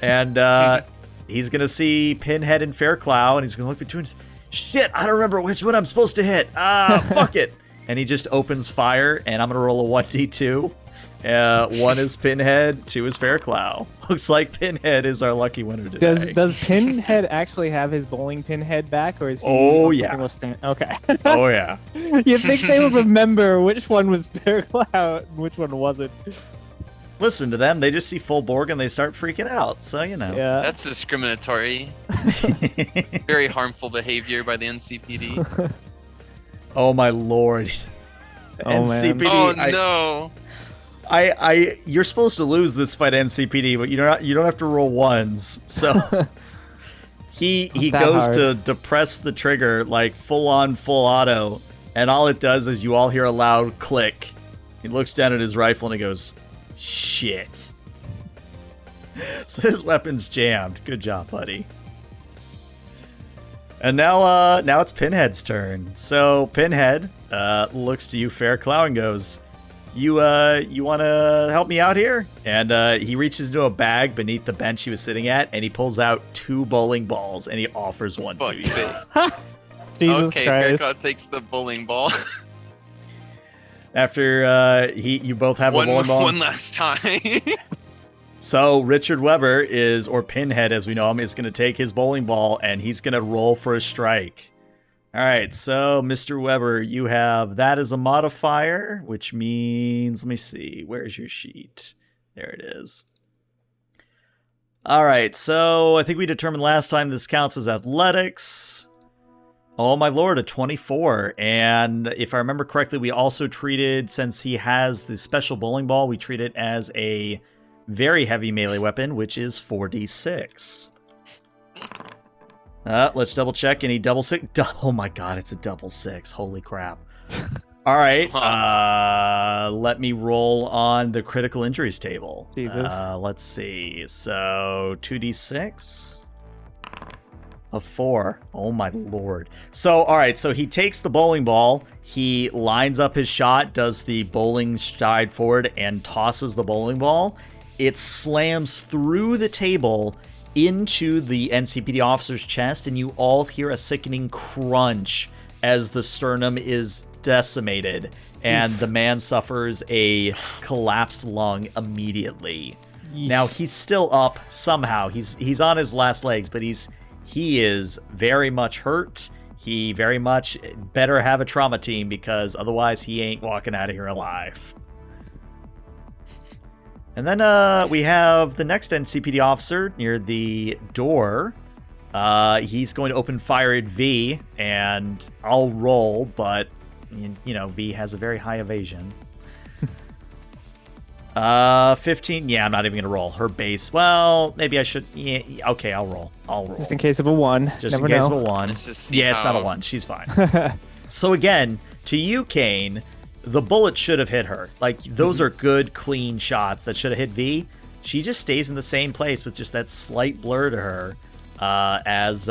And he's gonna see Pinhead and Fairclough, and he's gonna look between us. Shit! I don't remember which one I'm supposed to hit. Fuck it! And he just opens fire, and I'm gonna roll a 1d2. 1 is Pinhead, 2 is Fairclough. Looks like Pinhead is our lucky winner today. Does Pinhead actually have his bowling pin head back, or is he? Oh, yeah. Okay. Oh yeah. You think they would remember which one was Fairclough and which one wasn't? Listen to them. They just see full Borg and they start freaking out. So, you know. Yeah. That's discriminatory. Very harmful behavior by the NCPD. Oh my lord. Oh, man. NCPD. Oh no. You're supposed to lose this fight, NCPD, but you don't have to roll ones. So he That goes hard. to depress the trigger like full auto, and all it does is you all hear a loud click. He looks down at his rifle and he goes, "Shit." So his weapon's jammed. Good job, buddy. And now it's Pinhead's turn. So Pinhead looks to you, Fairclough, and goes, You want to help me out here? And he reaches into a bag beneath the bench he was sitting at, and he pulls out 2 bowling balls, and he offers one to Fuck's you. sake. Jesus Okay, Christ. Fairclough takes the bowling ball. After you both have a bowling ball. one last time. So Richard Weber or Pinhead as we know him, is going to take his bowling ball, and he's going to roll for a strike. All right, so Mr. Weber, you have that as a modifier, which means, let me see, where's your sheet? There it is. All right, so I think we determined last time this counts as athletics. Oh my lord, a 24. And if I remember correctly, we also treated, since he has the special bowling ball, we treat it as a very heavy melee weapon, which is 4d6. Let's double check. Any double six? Oh my god, it's a double 6. Holy crap. All right. Let me roll on the critical injuries table. Jesus. Let's see. So 2d6. A 4. Oh my lord. So, all right. So he takes the bowling ball. He lines up his shot, does the bowling stride forward, and tosses the bowling ball. It slams through the table into the NCPD officer's chest, and you all hear a sickening crunch as the sternum is decimated, and the man suffers a collapsed lung immediately. Now he's still up somehow. He's on his last legs, but he is very much hurt. He very much better have a trauma team, because otherwise he ain't walking out of here alive. And then we have the next NCPD officer near the door. He's going to open fire at V, and I'll roll, but you know, V has a very high evasion. 15. Yeah, I'm not even gonna roll her base. Well, maybe I should. Yeah, okay, I'll roll. Just in case of a 1. Just Never in case know. of a 1. Yeah, it's not a 1. She's fine. Okay. So again, to you, Kane, the bullet should have hit her. Like, those are good, clean shots that should have hit V. She just stays in the same place with just that slight blur to her, as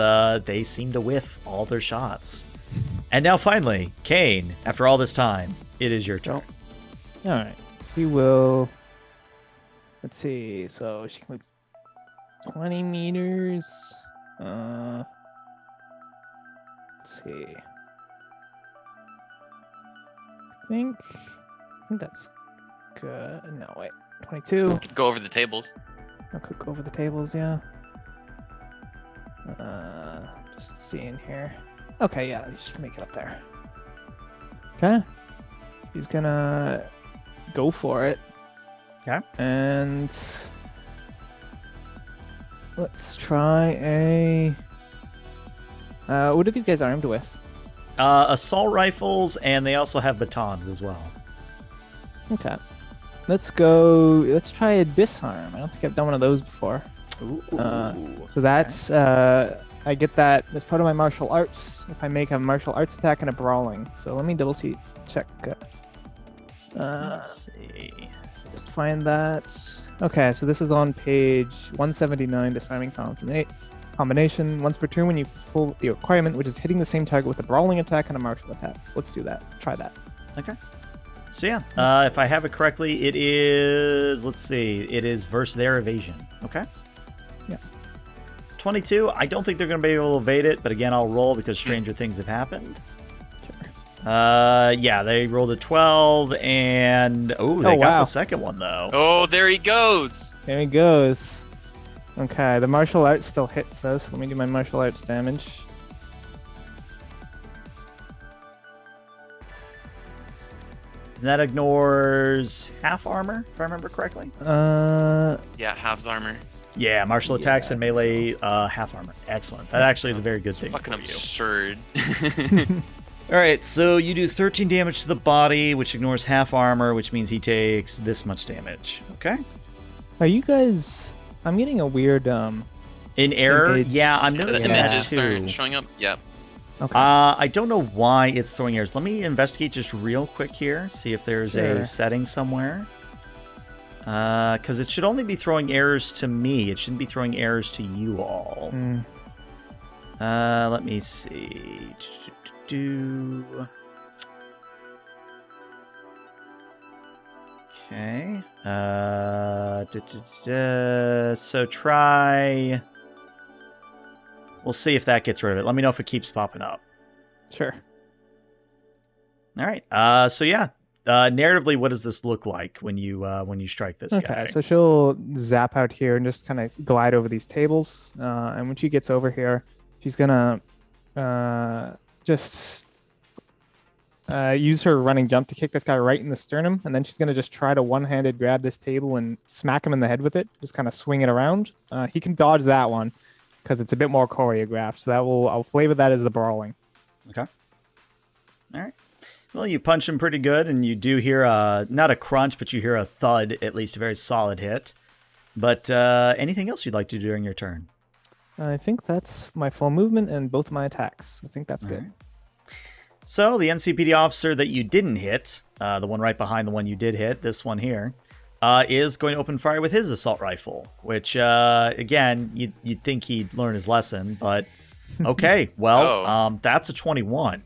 they seem to whiff all their shots. And now finally, Kane, after all this time, it is your turn. All right. She will. Let's see. So she can move 20 meters. Let's see. I think that's good. No, wait. 22. Go over the tables. I could go over the tables, yeah. Just seeing here. Okay, yeah, she can make it up there. Okay. She's gonna go for it. Okay. And let's try a. What are these guys armed with? Assault rifles, and they also have batons as well. Okay. Let's go. Let's try a disarm. I don't think I've done one of those before. Ooh. So that's I get that as part of my martial arts. If I make a martial arts attack and a brawling. So let me check. Let's see. Just find that. Okay, so this is on page 179, disarming combination. Once per turn when you fulfill the requirement, which is hitting the same target with a brawling attack and a martial attack. Let's do that. Try that. Okay. So yeah, if I have it correctly, it is, let's see, it is versus their evasion. Okay. Yeah. 22. I don't think they're going to be able to evade it, but again, I'll roll because stranger things have happened. Yeah, they rolled a 12, and they got the second one though. Oh, there he goes. There he goes. Okay, the martial arts still hits though, so let me do my martial arts damage. And that ignores half armor, if I remember correctly. Yeah, halves armor. Yeah, martial attacks and melee half armor. Excellent. That actually is a very good thing. Fucking for absurd. You. All right, so you do 13 damage to the body, which ignores half armor, which means he takes this much damage. Okay. Are you guys? I'm getting a weird In error? Engage. Yeah, I'm The noticing that images too. start showing up. Yep. Okay. I don't know why it's throwing errors. Let me investigate just real quick here, see if there's a setting somewhere. Because it should only be throwing errors to me. It shouldn't be throwing errors to you all. Let me see. Okay. So try. We'll see if that gets rid of it. Let me know if it keeps popping up. Sure. All right. So yeah. Narratively, what does this look like when you strike this guy? Okay, so she'll zap out here and just kind of glide over these tables. And when she gets over here, she's gonna just use her running jump to kick this guy right in the sternum, and then she's gonna just try to one-handed grab this table and smack him in the head with it. Just kind of swing it around. He can dodge that one because it's a bit more choreographed. So I'll flavor that as the brawling. Okay. All right. Well, you punch him pretty good, and you do hear not a crunch, but you hear a thud, at least a very solid hit. But anything else you'd like to do during your turn? I think that's my full movement and both my attacks. I think that's All good. right. So the NCPD officer that you didn't hit, the one right behind the one you did hit, this one here, is going to open fire with his assault rifle, which, again, you'd think he'd learn his lesson, but okay, well, that's a 21.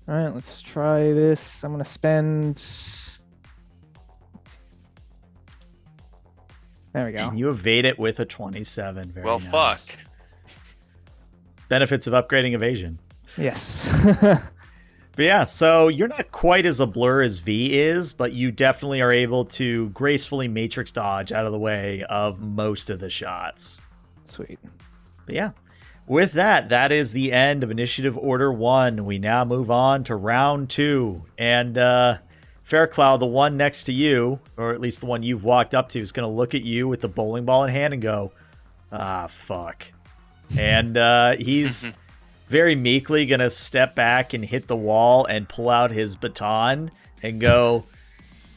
All right, let's try this. I'm going to spend... There we go. And you evade it with a 27. Very Well, nice. fuck. Benefits of upgrading evasion. Yes. But yeah, so you're not quite as a blur as V is, but you definitely are able to gracefully matrix dodge out of the way of most of the shots. Sweet. But yeah, with that, that is the end of Initiative Order 1. We now move on to Round 2. And Faircloud, the one next to you, or at least the one you've walked up to, is going to look at you with the bowling ball in hand and go, ah, fuck. And he's very meekly going to step back and hit the wall and pull out his baton and go,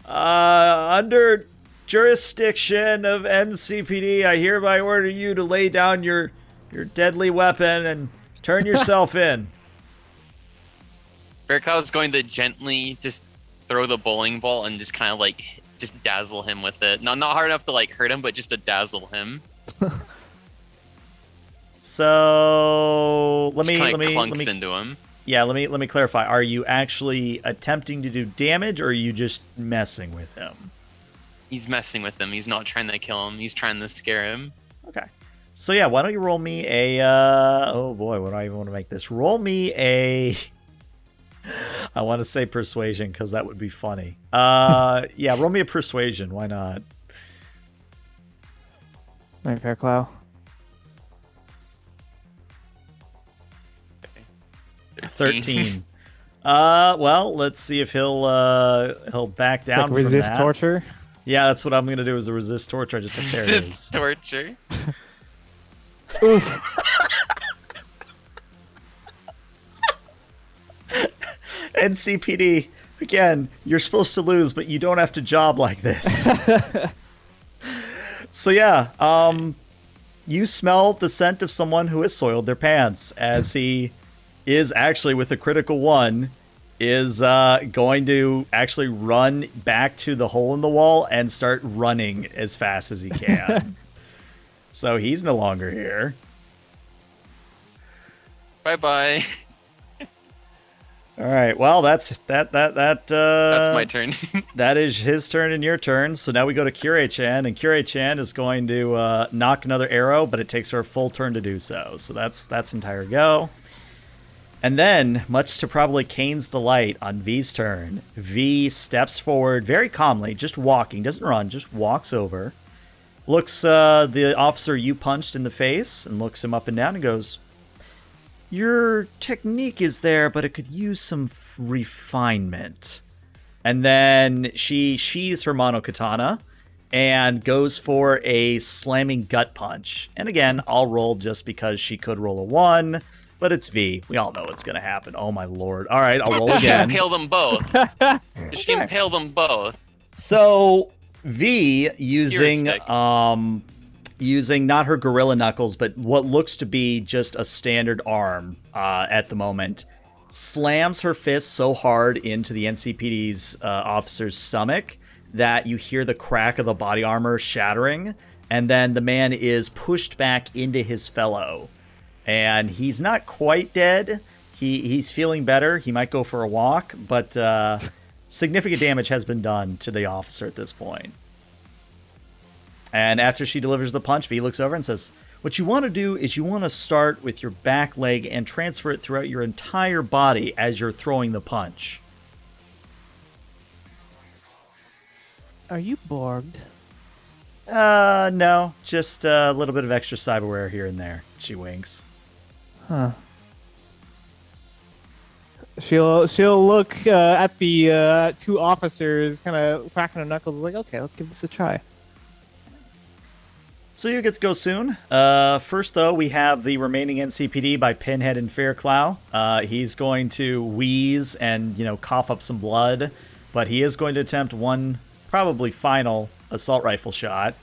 under jurisdiction of NCPD, I hereby order you to lay down your deadly weapon and turn yourself in. Faircloud's going to gently just throw the bowling ball and just kind of like just dazzle him with it. Not hard enough to like hurt him, but just to dazzle him. So let me clunks into him. Yeah, let me clarify. Are you actually attempting to do damage, or are you just messing with him? He's messing with him. He's not trying to kill him. He's trying to scare him. Okay. So yeah, why don't you roll me a oh boy, what do I even want to make this? Roll me a I want to say persuasion because that would be funny. Yeah, roll me a persuasion. Why not? Right, Faircloud. 13. Well, let's see if he'll back down Like from resist that. torture? Yeah, that's what I'm gonna do. Is a resist torture. I just took care of Resist torture. Oof. NCPD, again, you're supposed to lose, but you don't have to job like this. So yeah, you smell the scent of someone who has soiled their pants, as he is actually, with a critical one, is going to actually run back to the hole in the wall and start running as fast as he can. So he's no longer here. Bye-bye. All right. Well, that's That's my turn. That is his turn and your turn. So now we go to Kirei-chan, and Kirei-chan is going to knock another arrow, but it takes her a full turn to do so. So that's entire go. And then, much to probably Kane's delight on V's turn, V steps forward very calmly, just walking, doesn't run, just walks over, looks the officer you punched in the face, and looks him up and down and goes, "Your technique is there, but it could use some refinement." And then she sheathes her monokatana and goes for a slamming gut punch. And again, I'll roll just because she could roll a 1, but it's V. We all know what's going to happen. Oh my lord. All right, I'll roll again. Impale them both. She impale them both. So V using Heuristic. using not her gorilla knuckles, but what looks to be just a standard arm at the moment, slams her fist so hard into the NCPD's officer's stomach that you hear the crack of the body armor shattering, and then the man is pushed back into his fellow. And he's not quite dead. He's feeling better. He might go for a walk, but significant damage has been done to the officer at this point. And after she delivers the punch, V looks over and says, "What you want to do is you want to start with your back leg and transfer it throughout your entire body as you're throwing the punch." Are you Borged? No, just a little bit of extra cyberware here and there. She winks. Huh. She'll look at the two officers, kind of cracking her knuckles, like, okay, let's give this a try. So you get to go soon. First, though, we have the remaining NCPD by Pinhead and Fairclough. He's going to wheeze and, cough up some blood, but he is going to attempt one, probably final, assault rifle shot.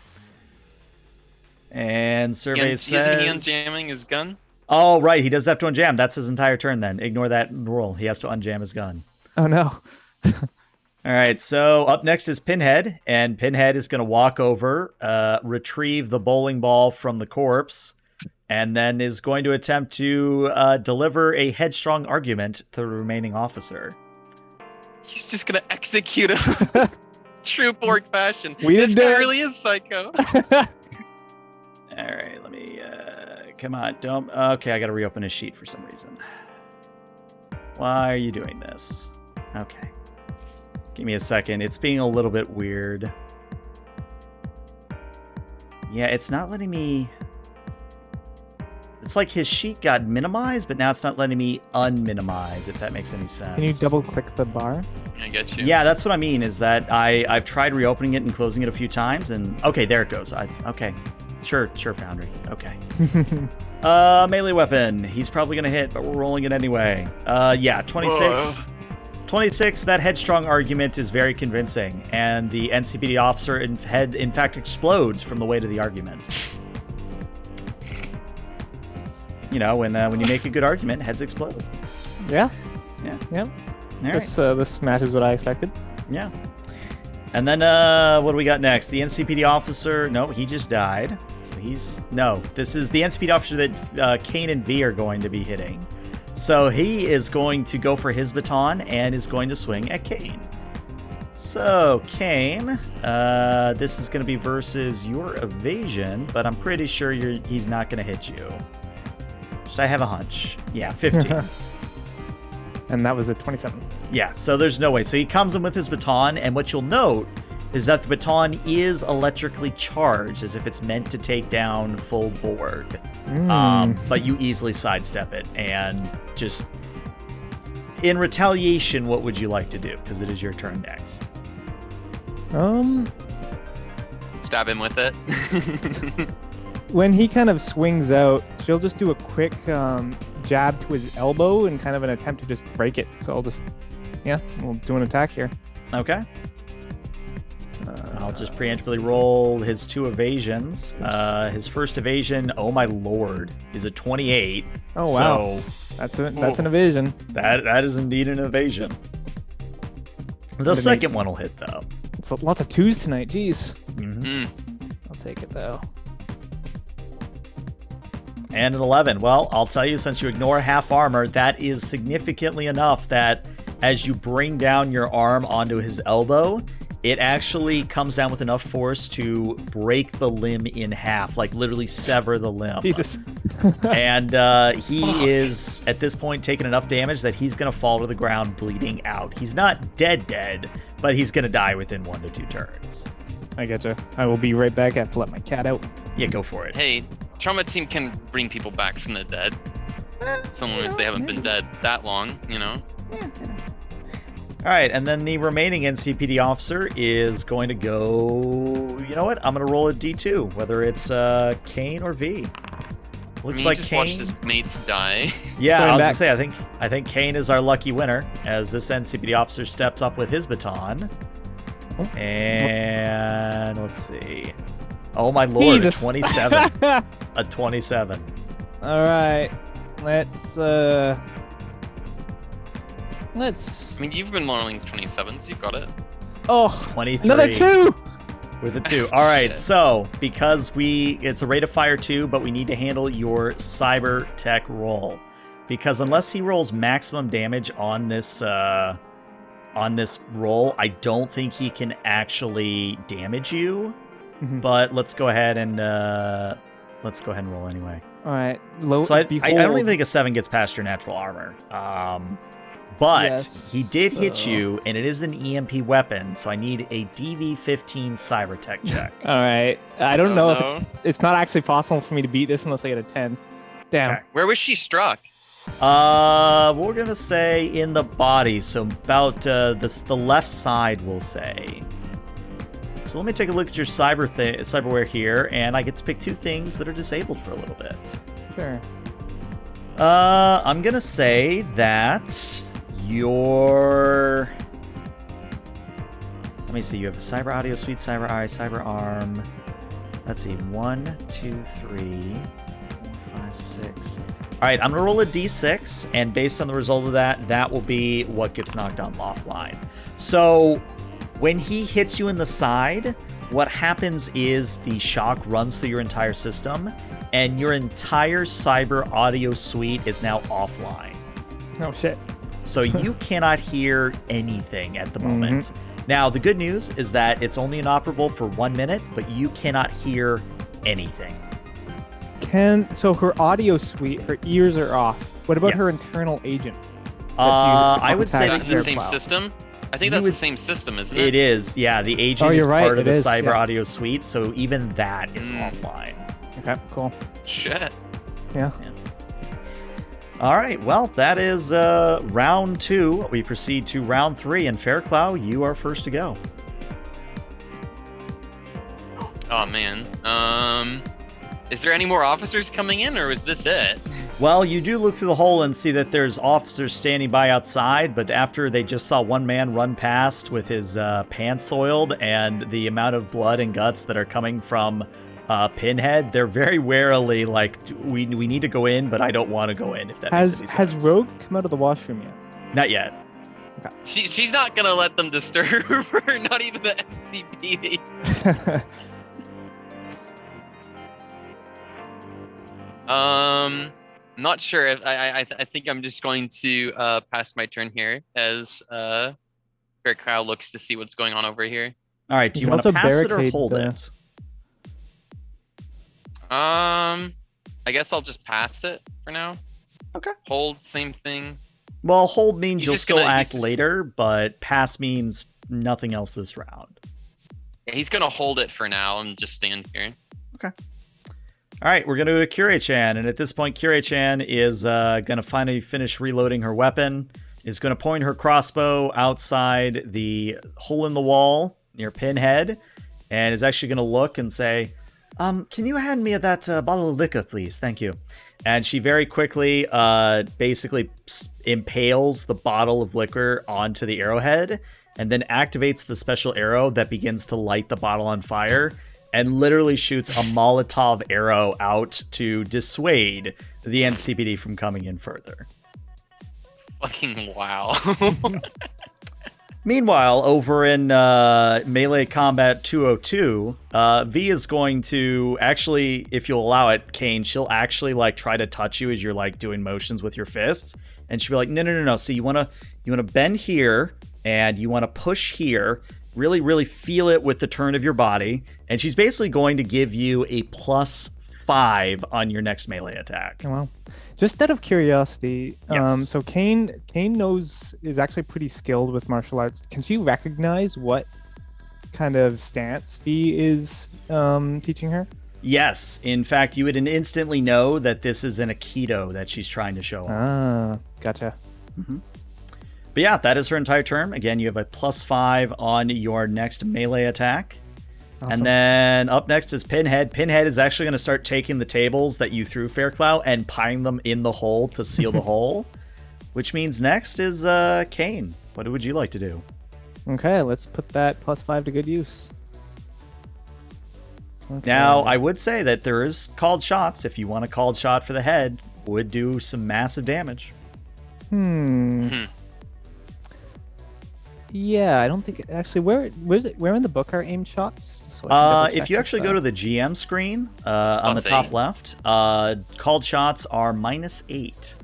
And survey says... Isn't he unjamming his gun? Oh, right. He does have to unjam. That's his entire turn, then. Ignore that roll. He has to unjam his gun. Oh, no. All right, so up next is Pinhead, and Pinhead is going to walk over, retrieve the bowling ball from the corpse, and then is going to attempt to deliver a headstrong argument to the remaining officer. He's just going to execute him. True Borg fashion. We This didn't guy do it. really is psycho. All right, let me... come on, don't... Okay, I got to reopen his sheet for some reason. Why are you doing this? Okay. Give me a second. It's being a little bit weird. Yeah, it's not letting me... It's like his sheet got minimized, but now it's not letting me unminimize, if that makes any sense. Can you double-click the bar? I get you. Yeah, that's what I mean, is that I've tried reopening it and closing it a few times, and... Okay, there it goes. Okay. Sure, Foundry. Okay. Melee weapon. He's probably going to hit, but we're rolling it anyway. Yeah, 26. 26, that headstrong argument is very convincing, and the NCPD officer in fact explodes from the weight of the argument. You know, when you make a good argument, heads explode. Yeah. Yeah. Yep. All right. This matches what I expected. Yeah. And then what do we got next? The NCPD officer. No, he just died. So this is the NCPD officer that Kane and V are going to be hitting. So he is going to go for his baton and is going to swing at Kane. So Kane, this is going to be versus your evasion, but I'm pretty sure he's not going to hit you. Just I have a hunch. Yeah, 15. And that was a 27. Yeah, so there's no way. So he comes in with his baton, and what you'll note is that the baton is electrically charged, as if it's meant to take down full board. But you easily sidestep it, and just... In retaliation, what would you like to do? Because it is your turn next. Stab him with it. When he kind of swings out, she'll just do a quick jab to his elbow in kind of an attempt to just break it. So we'll do an attack here. Okay. I'll just preemptively roll his 2 evasions. His first evasion, oh my lord, is a 28. Oh wow, so that's an evasion. That is indeed an evasion. The second one will hit though. It's lots of 2s tonight. Jeez. Mm-hmm. I'll take it though. And an 11. Well, I'll tell you, since you ignore half armor, that is significantly enough that as you bring down your arm onto his elbow, it actually comes down with enough force to break the limb in half, like literally sever the limb. Jesus. And he is, at this point, taking enough damage that he's going to fall to the ground bleeding out. He's not dead, but he's going to die within 1 to 2 turns. I getcha. I will be right back. I have to let my cat out. Yeah, go for it. Hey, Trauma Team can bring people back from the dead. So long as they haven't been dead that long, you know? Yeah. All right, and then the remaining NCPD officer is going to go... You know what? I'm going to roll a D2, whether it's Kane or V. Looks like just Kane... watched his mates die. Yeah, I was going to say, I think Kane is our lucky winner, as this NCPD officer steps up with his baton. And let's see. Oh my lord, Jesus. A 27. A 27. All right. Let's I mean, you've been rolling 27s, you've got it. Oh, 23. Another 2! With a 2. All right, so because it's a rate of fire 2, but we need to handle your cyber tech roll. Because unless he rolls maximum damage on this roll, I don't think he can actually damage you. Mm-hmm. But let's go ahead and roll anyway. All right. So I don't even think a 7 gets past your natural armor. But yes, he did hit you, and it is an EMP weapon, so I need a DV-15 cyber tech check. All right. I don't know if it's not actually possible for me to beat this unless I get a 10. Damn. Okay. Where was she struck? We're gonna say in the body, so about the left side, we'll say. So let me take a look at your cyberware here, and I get to pick 2 things that are disabled for a little bit. Sure. I'm gonna say that your... Let me see. You have a cyber audio suite, cyber eye, cyber arm. Let's see. 1, 2, 3, 4, 5, 6. All right, I'm going to roll a d6, and based on the result of that, that will be what gets knocked on offline. So when he hits you in the side, what happens is the shock runs through your entire system, and your entire cyber audio suite is now offline. Oh, shit. So you cannot hear anything at the moment. Mm-hmm. Now, the good news is that it's only inoperable for 1 minute, but you cannot hear anything. So her audio suite, her ears are off. What about her internal agent? I would say That's that the you're same system. I think that's the same system, isn't it? It is. Yeah, the agent is you're right, part of it the is, cyber yeah. audio suite, so even that is offline. Okay, cool. Shit. Yeah. All right, well, that is round 2. We proceed to round 3, and Fairclough, you are first to go. Oh man. Is there any more officers coming in, or is this it? Well, you do look through the hole and see that there's officers standing by outside, but after they just saw one man run past with his pants soiled and the amount of blood and guts that are coming from Pinhead, they're very warily like, we need to go in, but I don't want to go in, if that makes any sense. Has Rogue come out of the washroom yet? Not yet. Okay. She's not gonna let them disturb her, not even the NCPD. I'm not sure if I think I'm just going to pass my turn here as Fairclough looks to see what's going on over here. All right, do you You want can to also pass it or barricade hold the- it? I guess I'll just pass it for now. Okay. Hold, same thing. Well, hold means He's you'll just still gonna- he's act just- later, but pass means nothing else this round. Yeah, he's gonna hold it for now and just stand here. All right, we're going to go to Kyrie-chan, and at this point, Kyrie-chan is going to finally finish reloading her weapon, is going to point her crossbow outside the hole in the wall near Pinhead, and is actually going to look and say, can you hand me that bottle of liquor, please? Thank you. And she very quickly basically impales the bottle of liquor onto the arrowhead, and then activates the special arrow that begins to light the bottle on fire, and literally shoots a Molotov arrow out to dissuade the NCPD from coming in further. Fucking wow. Meanwhile, over in Melee Combat 202, V is going to actually, if you'll allow it, Kane, she'll actually like try to touch you as you're like doing motions with your fists, and she'll be like, no. So you wanna bend here, and you wanna push here. Really, really feel it with the turn of your body, and she's basically going to give you a +5 on your next melee attack. Oh, well, just out of curiosity, Yes. so Kane is actually pretty skilled with martial arts. Can she recognize what kind of stance V is teaching her? Yes, in fact, you would instantly know that this is an Aikido that she's trying to show off. Ah, gotcha. But yeah, that is her entire turn. Again, you have a +5 on your next melee attack. Awesome. And then up next is Pinhead. Pinhead is actually going to start taking the tables that you threw, Fairclough, and piling them in the hole to seal the hole. Which means next is Kane. What would you like to do? Okay, let's put that +5 to good use. Okay. Now, I would say that there is called shots. If you want a called shot for the head, would do some massive damage. Yeah, I don't think actually. Where in the book are aimed shots? Just so I can double If you check actually go to the GM screen on the see. top left, called shots are -8.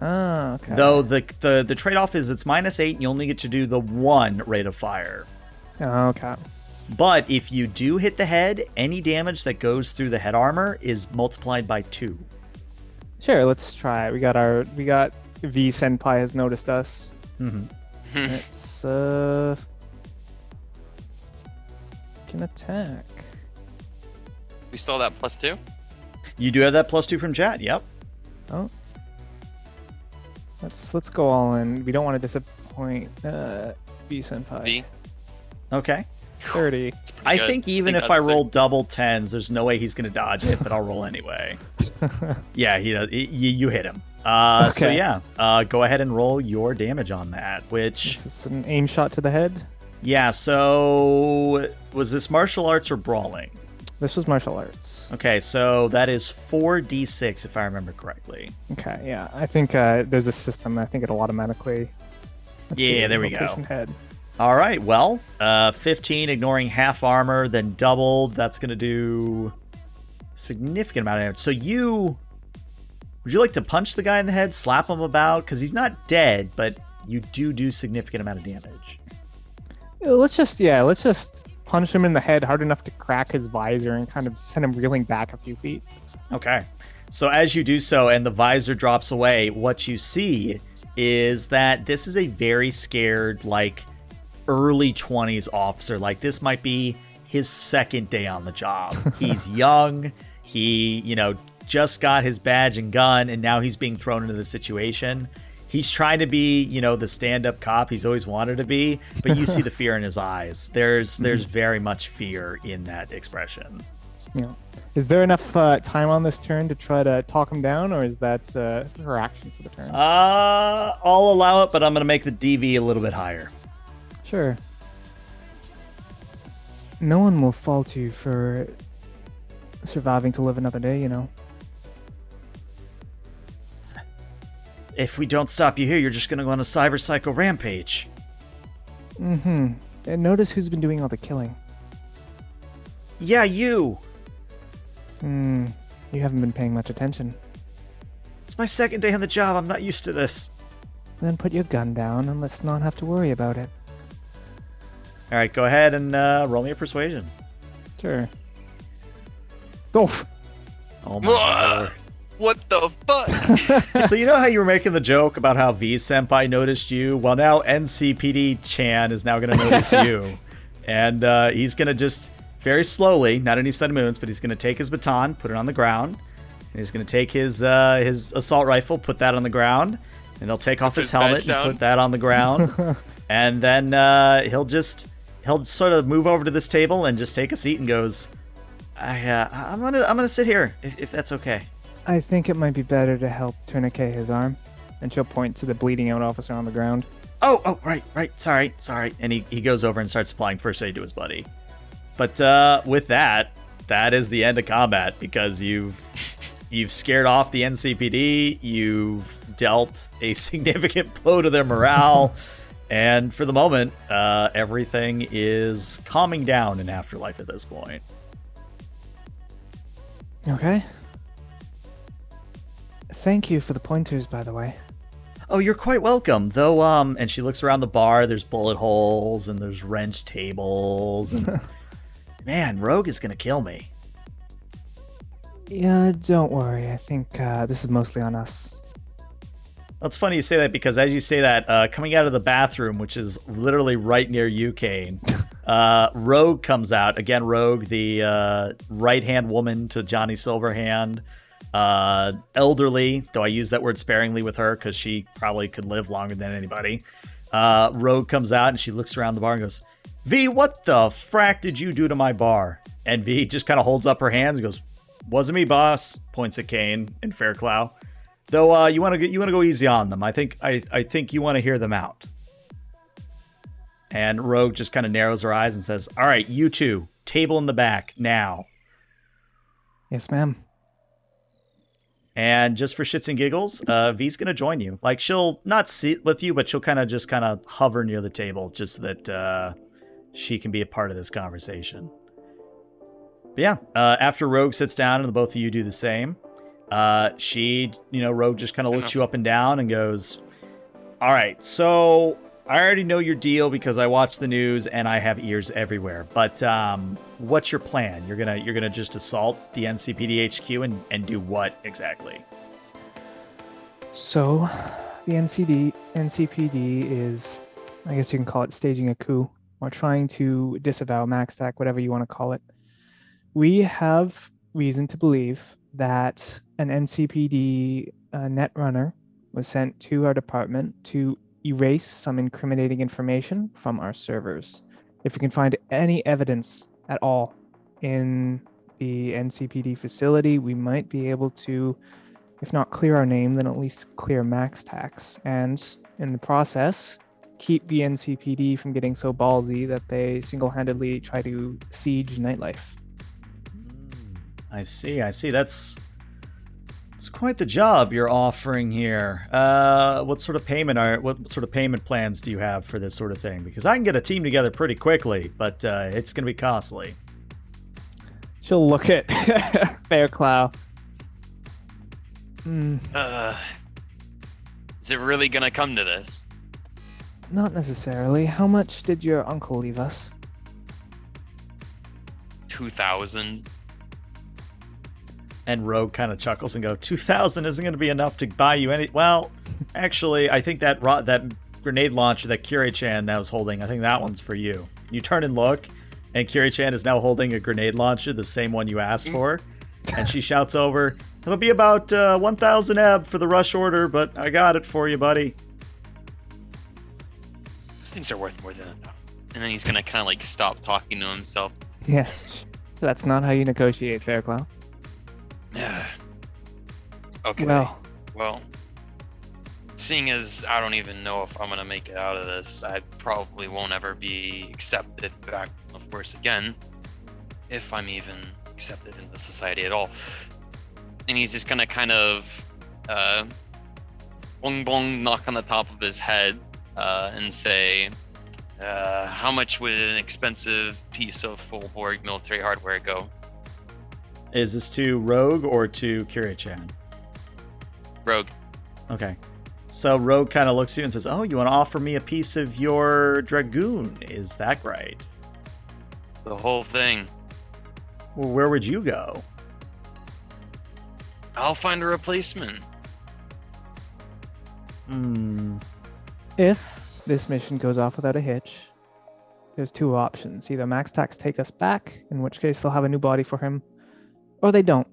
Ah, okay. Though the trade-off is it's -8 and you only get to do the 1 rate of fire. Oh, okay. But if you do hit the head, any damage that goes through the head armor is multiplied by 2. Sure, let's try it. We got V Senpai has noticed us. It's can attack. We still have that +2? You do have that +2 from chat, yep. Oh. Let's go all in. We don't want to disappoint V Senpai. V? Okay. 30. I good. think even think if I that's roll double 10s, there's no way he's going to dodge it, but I'll roll anyway. Yeah, he does. You hit him. So Okay. yeah, go ahead and roll your damage on that, which... This is an aim shot to the head. Yeah, so was this martial arts or brawling? This was martial arts. Okay, so that is 4d6 if I remember correctly. Okay, yeah. I think there's a system. I think it'll automatically. Let's see, Yeah, there we go. location Head. All right, well, 15 ignoring half armor, then doubled. That's going to do significant amount of damage. So would you like to punch the guy in the head, slap him about? Because he's not dead, but you do significant amount of damage. Let's just punch him in the head hard enough to crack his visor and kind of send him reeling back a few feet. Okay. So as you do so and the visor drops away, what you see is that this is a very scared, like, early 20s officer. Like, this might be his second day on the job. He's young. He, just got his badge and gun, and now he's being thrown into the situation. He's trying to be, the stand-up cop he's always wanted to be, but you see the fear in his eyes. There's very much fear in that expression. Yeah. Is there enough time on this turn to try to talk him down, or is that her action for the turn? I'll allow it, but I'm going to make the DV a little bit higher. Sure. No one will fault you for surviving to live another day, If we don't stop you here, you're just going to go on a cyber psycho rampage. Mm-hmm. And notice who's been doing all the killing. Yeah, you. You haven't been paying much attention. It's my second day on the job. I'm not used to this. Then put your gun down and let's not have to worry about it. All right, go ahead and roll me a persuasion. Sure. Oof. Oh my lord. What the fuck? So you know how you were making the joke about how V-Senpai noticed you? Well, now NCPD-chan is now going to notice you. And he's going to just very slowly, not any sudden movements, but he's going to take his baton, put it on the ground. And he's going to take his assault rifle, put that on the ground. And he'll take off his helmet and put that on the ground. And then he'll sort of move over to this table and just take a seat and goes, I'm gonna sit here if that's okay. I think it might be better to help tourniquet his arm. And she'll point to the bleeding out officer on the ground. Oh, right. Sorry. And he goes over and starts applying first aid to his buddy. But with that is the end of combat, because you've scared off the NCPD, you've dealt a significant blow to their morale, and for the moment, everything is calming down in Afterlife at this point. Okay. Thank you for the pointers, by the way. Oh, you're quite welcome. Though, and she looks around the bar, there's bullet holes, and there's wrench tables, and man, Rogue is gonna kill me. Yeah, don't worry. I think this is mostly on us. Well, it's funny you say that, because as you say that, coming out of the bathroom, which is literally right near you, Kane, Rogue comes out. Again, Rogue, the right-hand woman to Johnny Silverhand. Elderly, though I use that word sparingly with her because she probably could live longer than anybody. Rogue comes out and she looks around the bar and goes, V, what the frack did you do to my bar? And V just kind of holds up her hands and goes, wasn't me, boss, points at Kane and Fairclough. Though you want to go easy on them. I think you want to hear them out. And Rogue just kind of narrows her eyes and says, all right, you two, table in the back now. Yes, ma'am. And just for shits and giggles, V's going to join you. Like, she'll not sit with you, but she'll kind of hover near the table just so that she can be a part of this conversation. But yeah, after Rogue sits down and the both of you do the same, Rogue just kind of looks you up and down and goes, all right, so I already know your deal because I watch the news and I have ears everywhere. But what's your plan? You're gonna just assault the NCPD HQ and do what exactly? So, the NCPD is, I guess you can call it, staging a coup or trying to disavow MAXTAC, whatever you want to call it. We have reason to believe that an NCPD netrunner was sent to our department to erase some incriminating information from our servers. If we can find any evidence at all in the NCPD facility, we might be able to, if not clear our name, then at least clear MAXTAC, and in the process, keep the NCPD from getting so ballsy that they single-handedly try to siege nightlife. I see. It's quite the job you're offering here. What sort of payment plans do you have for this sort of thing? Because I can get a team together pretty quickly, but it's going to be costly. She'll look at Fairclough. Is it really gonna come to this? Not necessarily. How much did your uncle leave us? 2,000. And Rogue kind of chuckles and go, 2,000 isn't going to be enough to buy you any. Well, actually, I think that grenade launcher that Kirei-chan now is holding, I think that one's for you. You turn and look, and Kirei-chan is now holding a grenade launcher, the same one you asked for. And she shouts over, it'll be about 1,000 ebb for the rush order, but I got it for you, buddy. These things are worth more than enough. And then he's gonna kind of like stop talking to himself. Yes. That's not how you negotiate, Fairclough. Okay. Well, seeing as I don't even know if I'm gonna make it out of this, I probably won't ever be accepted back in the force again, if I'm even accepted into society at all. And he's just gonna kind of bong bong knock on the top of his head and say, how much would an expensive piece of full Borg military hardware go? Is this to Rogue or to Kirei-chan? Rogue. Okay. So Rogue kind of looks at you and says, oh, you want to offer me a piece of your Dragoon? Is that right? The whole thing. Well, where would you go? I'll find a replacement. if this mission goes off without a hitch, there's two options. Either MAXTAC take us back, in which case they'll have a new body for him, or they don't.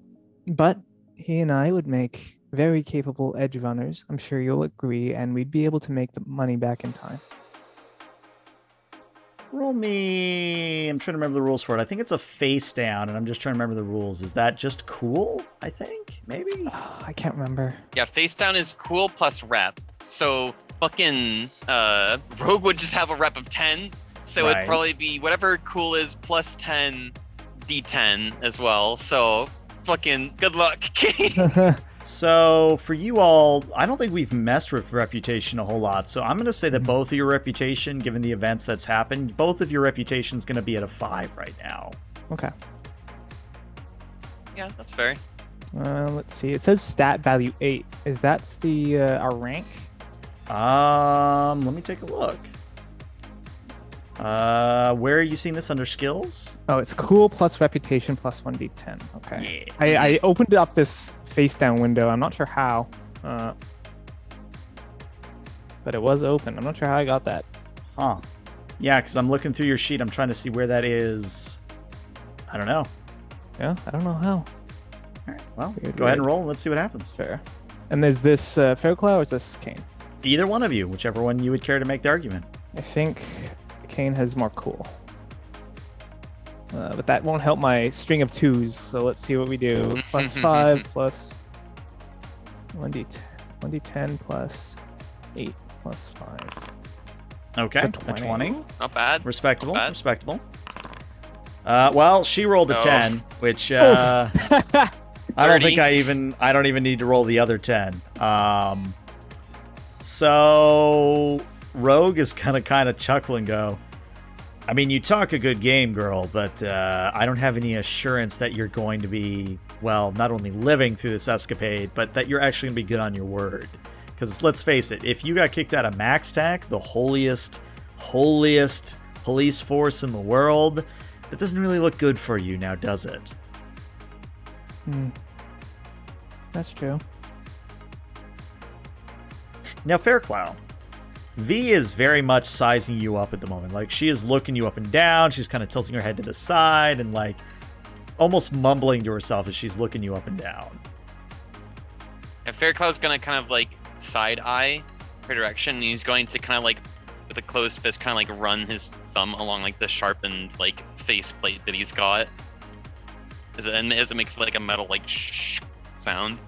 But he and I would make very capable edge runners. I'm sure you'll agree, and we'd be able to make the money back in time. Roll me... I'm trying to remember the rules for it. I think it's a face down, and I'm just trying to remember the rules. Is that just cool, I think? Maybe? I can't remember. Yeah, face down is cool plus rep. So fucking Rogue would just have a rep of 10. So Right. it'd probably be whatever cool is plus 10 D10 as well. So fucking good luck. So, for you all, I don't think we've messed with reputation a whole lot. So, I'm going to say that both of your reputation, given the events that's happened, both of your reputation's going to be at a 5 right now. Okay. Yeah, that's fair. Let's see. It says stat value 8. Is that the our rank? Let me take a look. Where are you seeing this under skills? Oh, it's cool plus reputation plus 1d10. Okay. Yeah. I opened up this face down window. I'm not sure how. But it was open. I'm not sure how I got that. Huh. Yeah, because I'm looking through your sheet. I'm trying to see where that is. I don't know. Yeah, I don't know how. All right, well, Weird, go ahead and weird. roll and let's see what happens. Fair. And there's this Fairclough or is this Kane? Either one of you, whichever one you would care to make the argument. I think Kane has more cool. But that won't help my string of 2s, so let's see what we do. Plus 5 plus 1d10. 1d10 plus 8 plus 5. Okay, A a 20. 20. Not bad. Respectable, Not bad. respectable. Well, she rolled a Oh. 10, which Oof. I don't think 30. I don't even need to roll the other 10. So Rogue is gonna kind of chuckle and go, I mean, you talk a good game, girl, but I don't have any assurance that you're going to be, well, not only living through this escapade, but that you're actually gonna be good on your word. Because let's face it, if you got kicked out of MAXTAC, the holiest police force in the world, that doesn't really look good for you now, does it? That's true. Now, Fairclough, V is very much sizing you up at the moment. Like, she is looking you up and down. She's kind of tilting her head to the side and, like, almost mumbling to herself as she's looking you up and down. And Fairclough's gonna kind of like side eye her direction, and he's going to kind of like with a closed fist kind of like run his thumb along like the sharpened like faceplate that he's got as it makes like a metal like shh sound.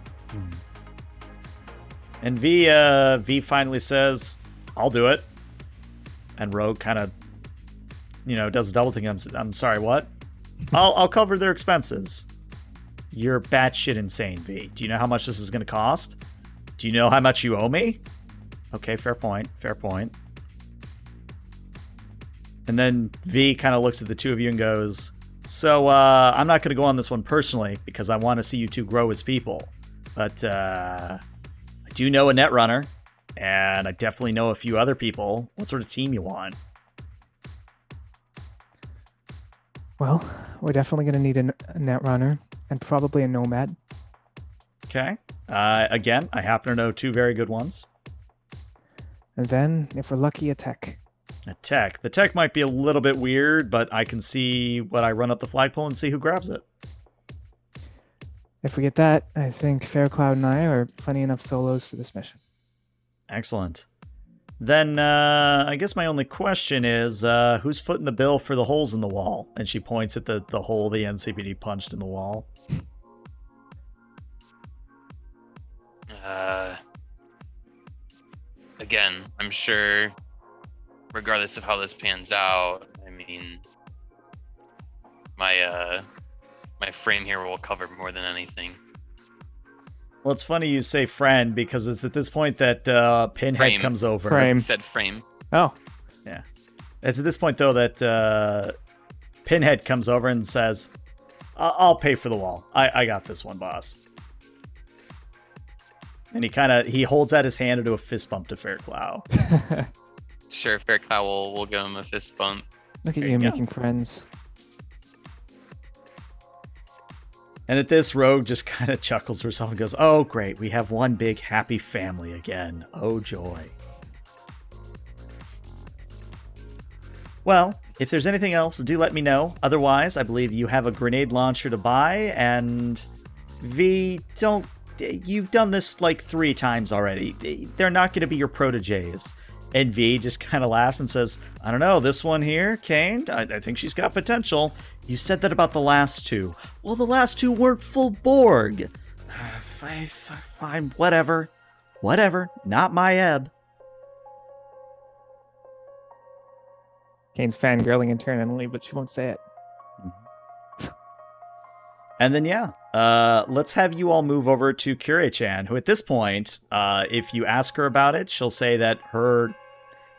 And V finally says, I'll do it. And Rogue kind of, does a double thing. I'm sorry, what? I'll cover their expenses. You're batshit insane, V. Do you know how much this is going to cost? Do you know how much you owe me? Okay, fair point. And then V kind of looks at the two of you and goes, so I'm not going to go on this one personally because I want to see you two grow as people. But I do know a Netrunner, and I definitely know a few other people. What sort of team you want? Well, we're definitely going to need a Netrunner and probably a Nomad. Okay. Again, I happen to know 2 very good ones. And then, if we're lucky, a tech. A tech. The tech might be a little bit weird, but I can see what I run up the flagpole and see who grabs it. If we get that, I think Faircloud and I are plenty enough solos for this mission. Excellent. Then, I guess my only question is, who's footing the bill for the holes in the wall? And she points at the hole the NCPD punched in the wall. Again, I'm sure, regardless of how this pans out, I mean, my frame here will cover more than anything. Well, it's funny you say friend, because it's at this point that Pinhead Frame. comes over. Frame. Said frame. Oh, Yeah. It's at this point, though, that Pinhead comes over and says, I'll pay for the wall. I got this one, boss. And he holds out his hand into a fist bump to Fairclough. Sure, Fairclough will give him a fist bump. look at There you you go. making friends. And at this, Rogue just kind of chuckles to herself and goes, oh, great. We have one big happy family again. Oh, joy. Well, if there's anything else, do let me know. Otherwise, I believe you have a grenade launcher to buy. And V, you've done this like 3 times already. They're not going to be your proteges. And V just kind of laughs and says, I don't know, this one here, Kane, I think she's got potential. You said that about the last 2. Well, the last 2 weren't full Borg. Fine, whatever. Whatever, not my ebb. Kane's fangirling internally, but she won't say it. And then, let's have you all move over to Kyrie-chan, who at this point, if you ask her about it, she'll say that her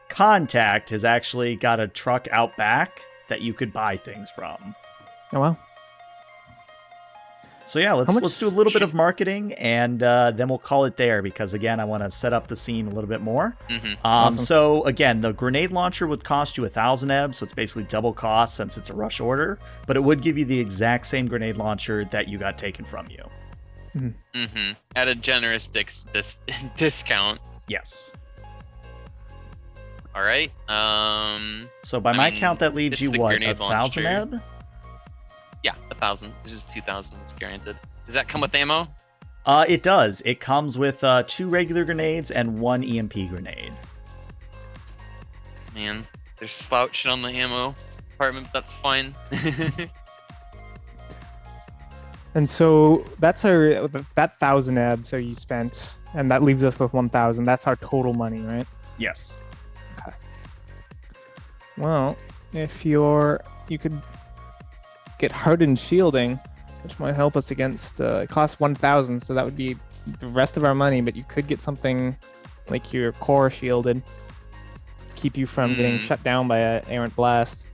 contact has actually got a truck out back that you could buy things from. Oh, well. So yeah, let's do a little bit of marketing, and then we'll call it there, because again, I want to set up the scene a little bit more. Mm-hmm. Awesome. So again, the grenade launcher would cost you 1,000 EB, so it's basically double cost since it's a rush order, but it would give you the exact same grenade launcher that you got taken from you. Mm-hmm. At a generous discount. Yes. All right. So by my count, that leaves it's you the what, grenade 1,000 launcher. EB? Yeah, 1,000. This is 2,000. It's guaranteed. Does that come with ammo? It does. It comes with 2 regular grenades and 1 EMP grenade. Man, there's slouching on the ammo department, but that's fine. And so that's that 1,000 EB, so you spent, and that leaves us with 1,000. That's our total money, right? Yes. Okay. Well, if you could get hardened shielding, which might help us against, it costs 1,000, so that would be the rest of our money, but you could get something like your core shielded, keep you from getting shut down by an errant blast.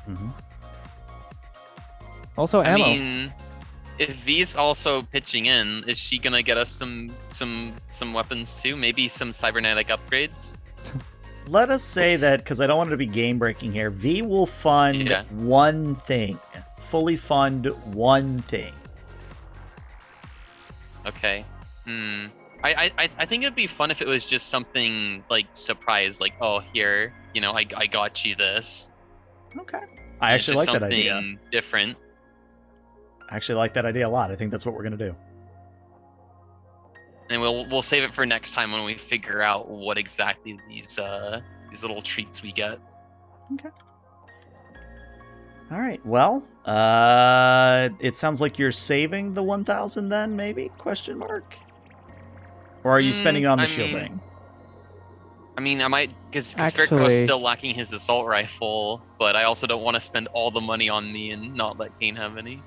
Mm-hmm. Also ammo. I mean, if V's also pitching in, is she gonna get us some weapons too? Maybe some cybernetic upgrades? Let us say that, because I don't want it to be game breaking here, V will fund one thing. Fully fund one thing. Okay. I think it'd be fun if it was just something like surprise, like, oh, here, I got you this. Okay. I actually like that idea. Something different. I actually like that idea a lot. I think that's what we're gonna do. And we'll save it for next time when we figure out what exactly these little treats we get. Okay. All right. Well, it sounds like you're saving the 1,000 then, maybe? Question mark. Or are you spending it on the shielding? I might, because Actually- Fairclaugh's still lacking his assault rifle, but I also don't want to spend all the money on me and not let Kane have any.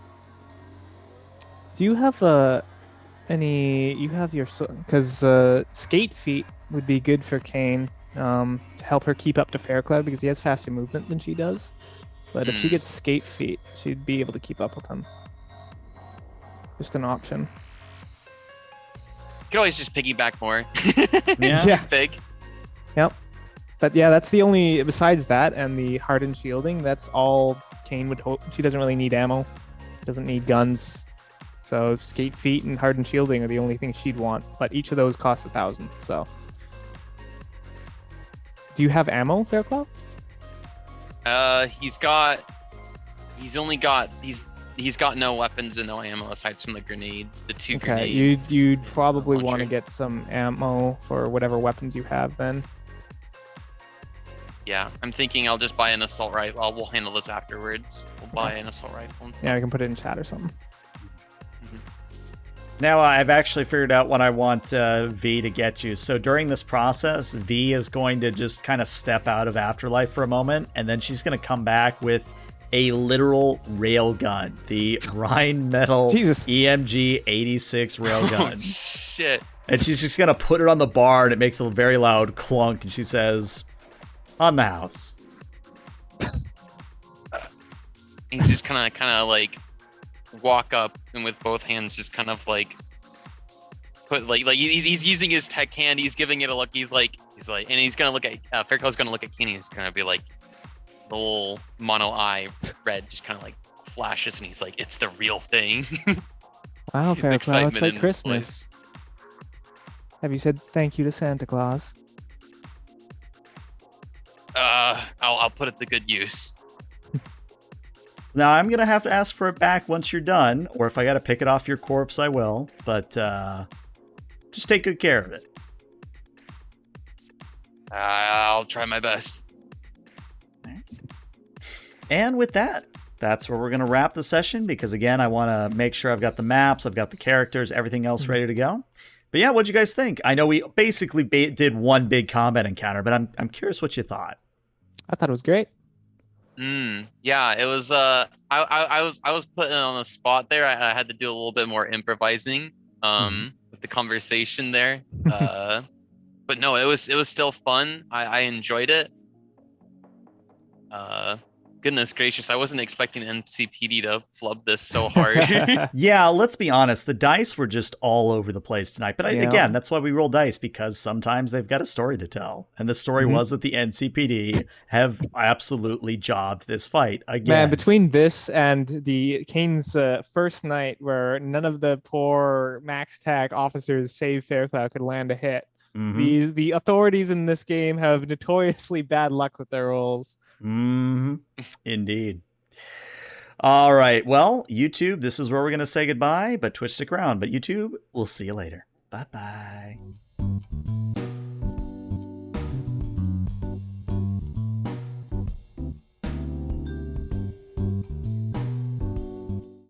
Do you have because skate feet would be good for Kane to help her keep up to Faircloud, because he has faster movement than she does. But if she gets skate feet, she'd be able to keep up with him. Just an option. You could always just piggyback more. Yeah. It's big. Yep. But yeah, that's the only, besides that and the hardened shielding, that's all Kane would hope. She doesn't really need ammo. Doesn't need guns. So skate feet and hardened shielding are the only things she'd want, but each of those costs 1,000. So, do you have ammo, Fairclough? He's got no weapons and no ammo aside from the grenade, the two Okay, grenades. you'd probably launcher. want to get some ammo for whatever weapons you have then. Yeah, I'm thinking I'll just buy an assault rifle. We'll handle this afterwards. We'll buy an assault rifle. Yeah, we can put it in chat or something. Now, I've actually figured out what I want V to get you. So during this process, V is going to just kind of step out of Afterlife for a moment, and then she's going to come back with a literal railgun, the Rheinmetall Jesus. EMG 86 railgun. Oh, shit. And she's just going to put it on the bar, and it makes a very loud clunk, and she says, "On the house." He's just kind of like walk up and with both hands just kind of like put like he's using his tech hand. He's giving it a look. He's like, and he's gonna look at Fairclaugh's gonna look at Kenny. He's gonna be like, the little mono eye red just kind of like flashes, and he's like, "It's the real thing." Wow, The Fairclough, excitement it's like in his Christmas. Have you said thank you to Santa Claus? I'll put it to good use. Now, I'm going to have to ask for it back once you're done, or if I got to pick it off your corpse, I will. But just take good care of it. I'll try my best. And with that, that's where we're going to wrap the session, because, again, I want to make sure I've got the maps, I've got the characters, everything else ready to go. But yeah, what'd you guys think? I know we basically did one big combat encounter, but I'm curious what you thought. I thought it was great. Yeah, it was I was put on the spot there. I had to do a little bit more improvising with the conversation there. But no, it was still fun. I enjoyed it. Goodness gracious, I wasn't expecting the NCPD to flub this so hard. Yeah, let's be honest. The dice were just all over the place tonight. But Yeah. again, that's why we roll dice, because sometimes they've got a story to tell. And the story was that the NCPD have absolutely jobbed this fight again. Man, between this and the Kane's first night where none of the poor MAXTAC officers save Fairclough could land a hit, the authorities in this game have notoriously bad luck with their rolls. Indeed. All right. Well, YouTube, this is where we're going to say goodbye, but Twitch, stick around. But YouTube, we'll see you later. Bye-bye.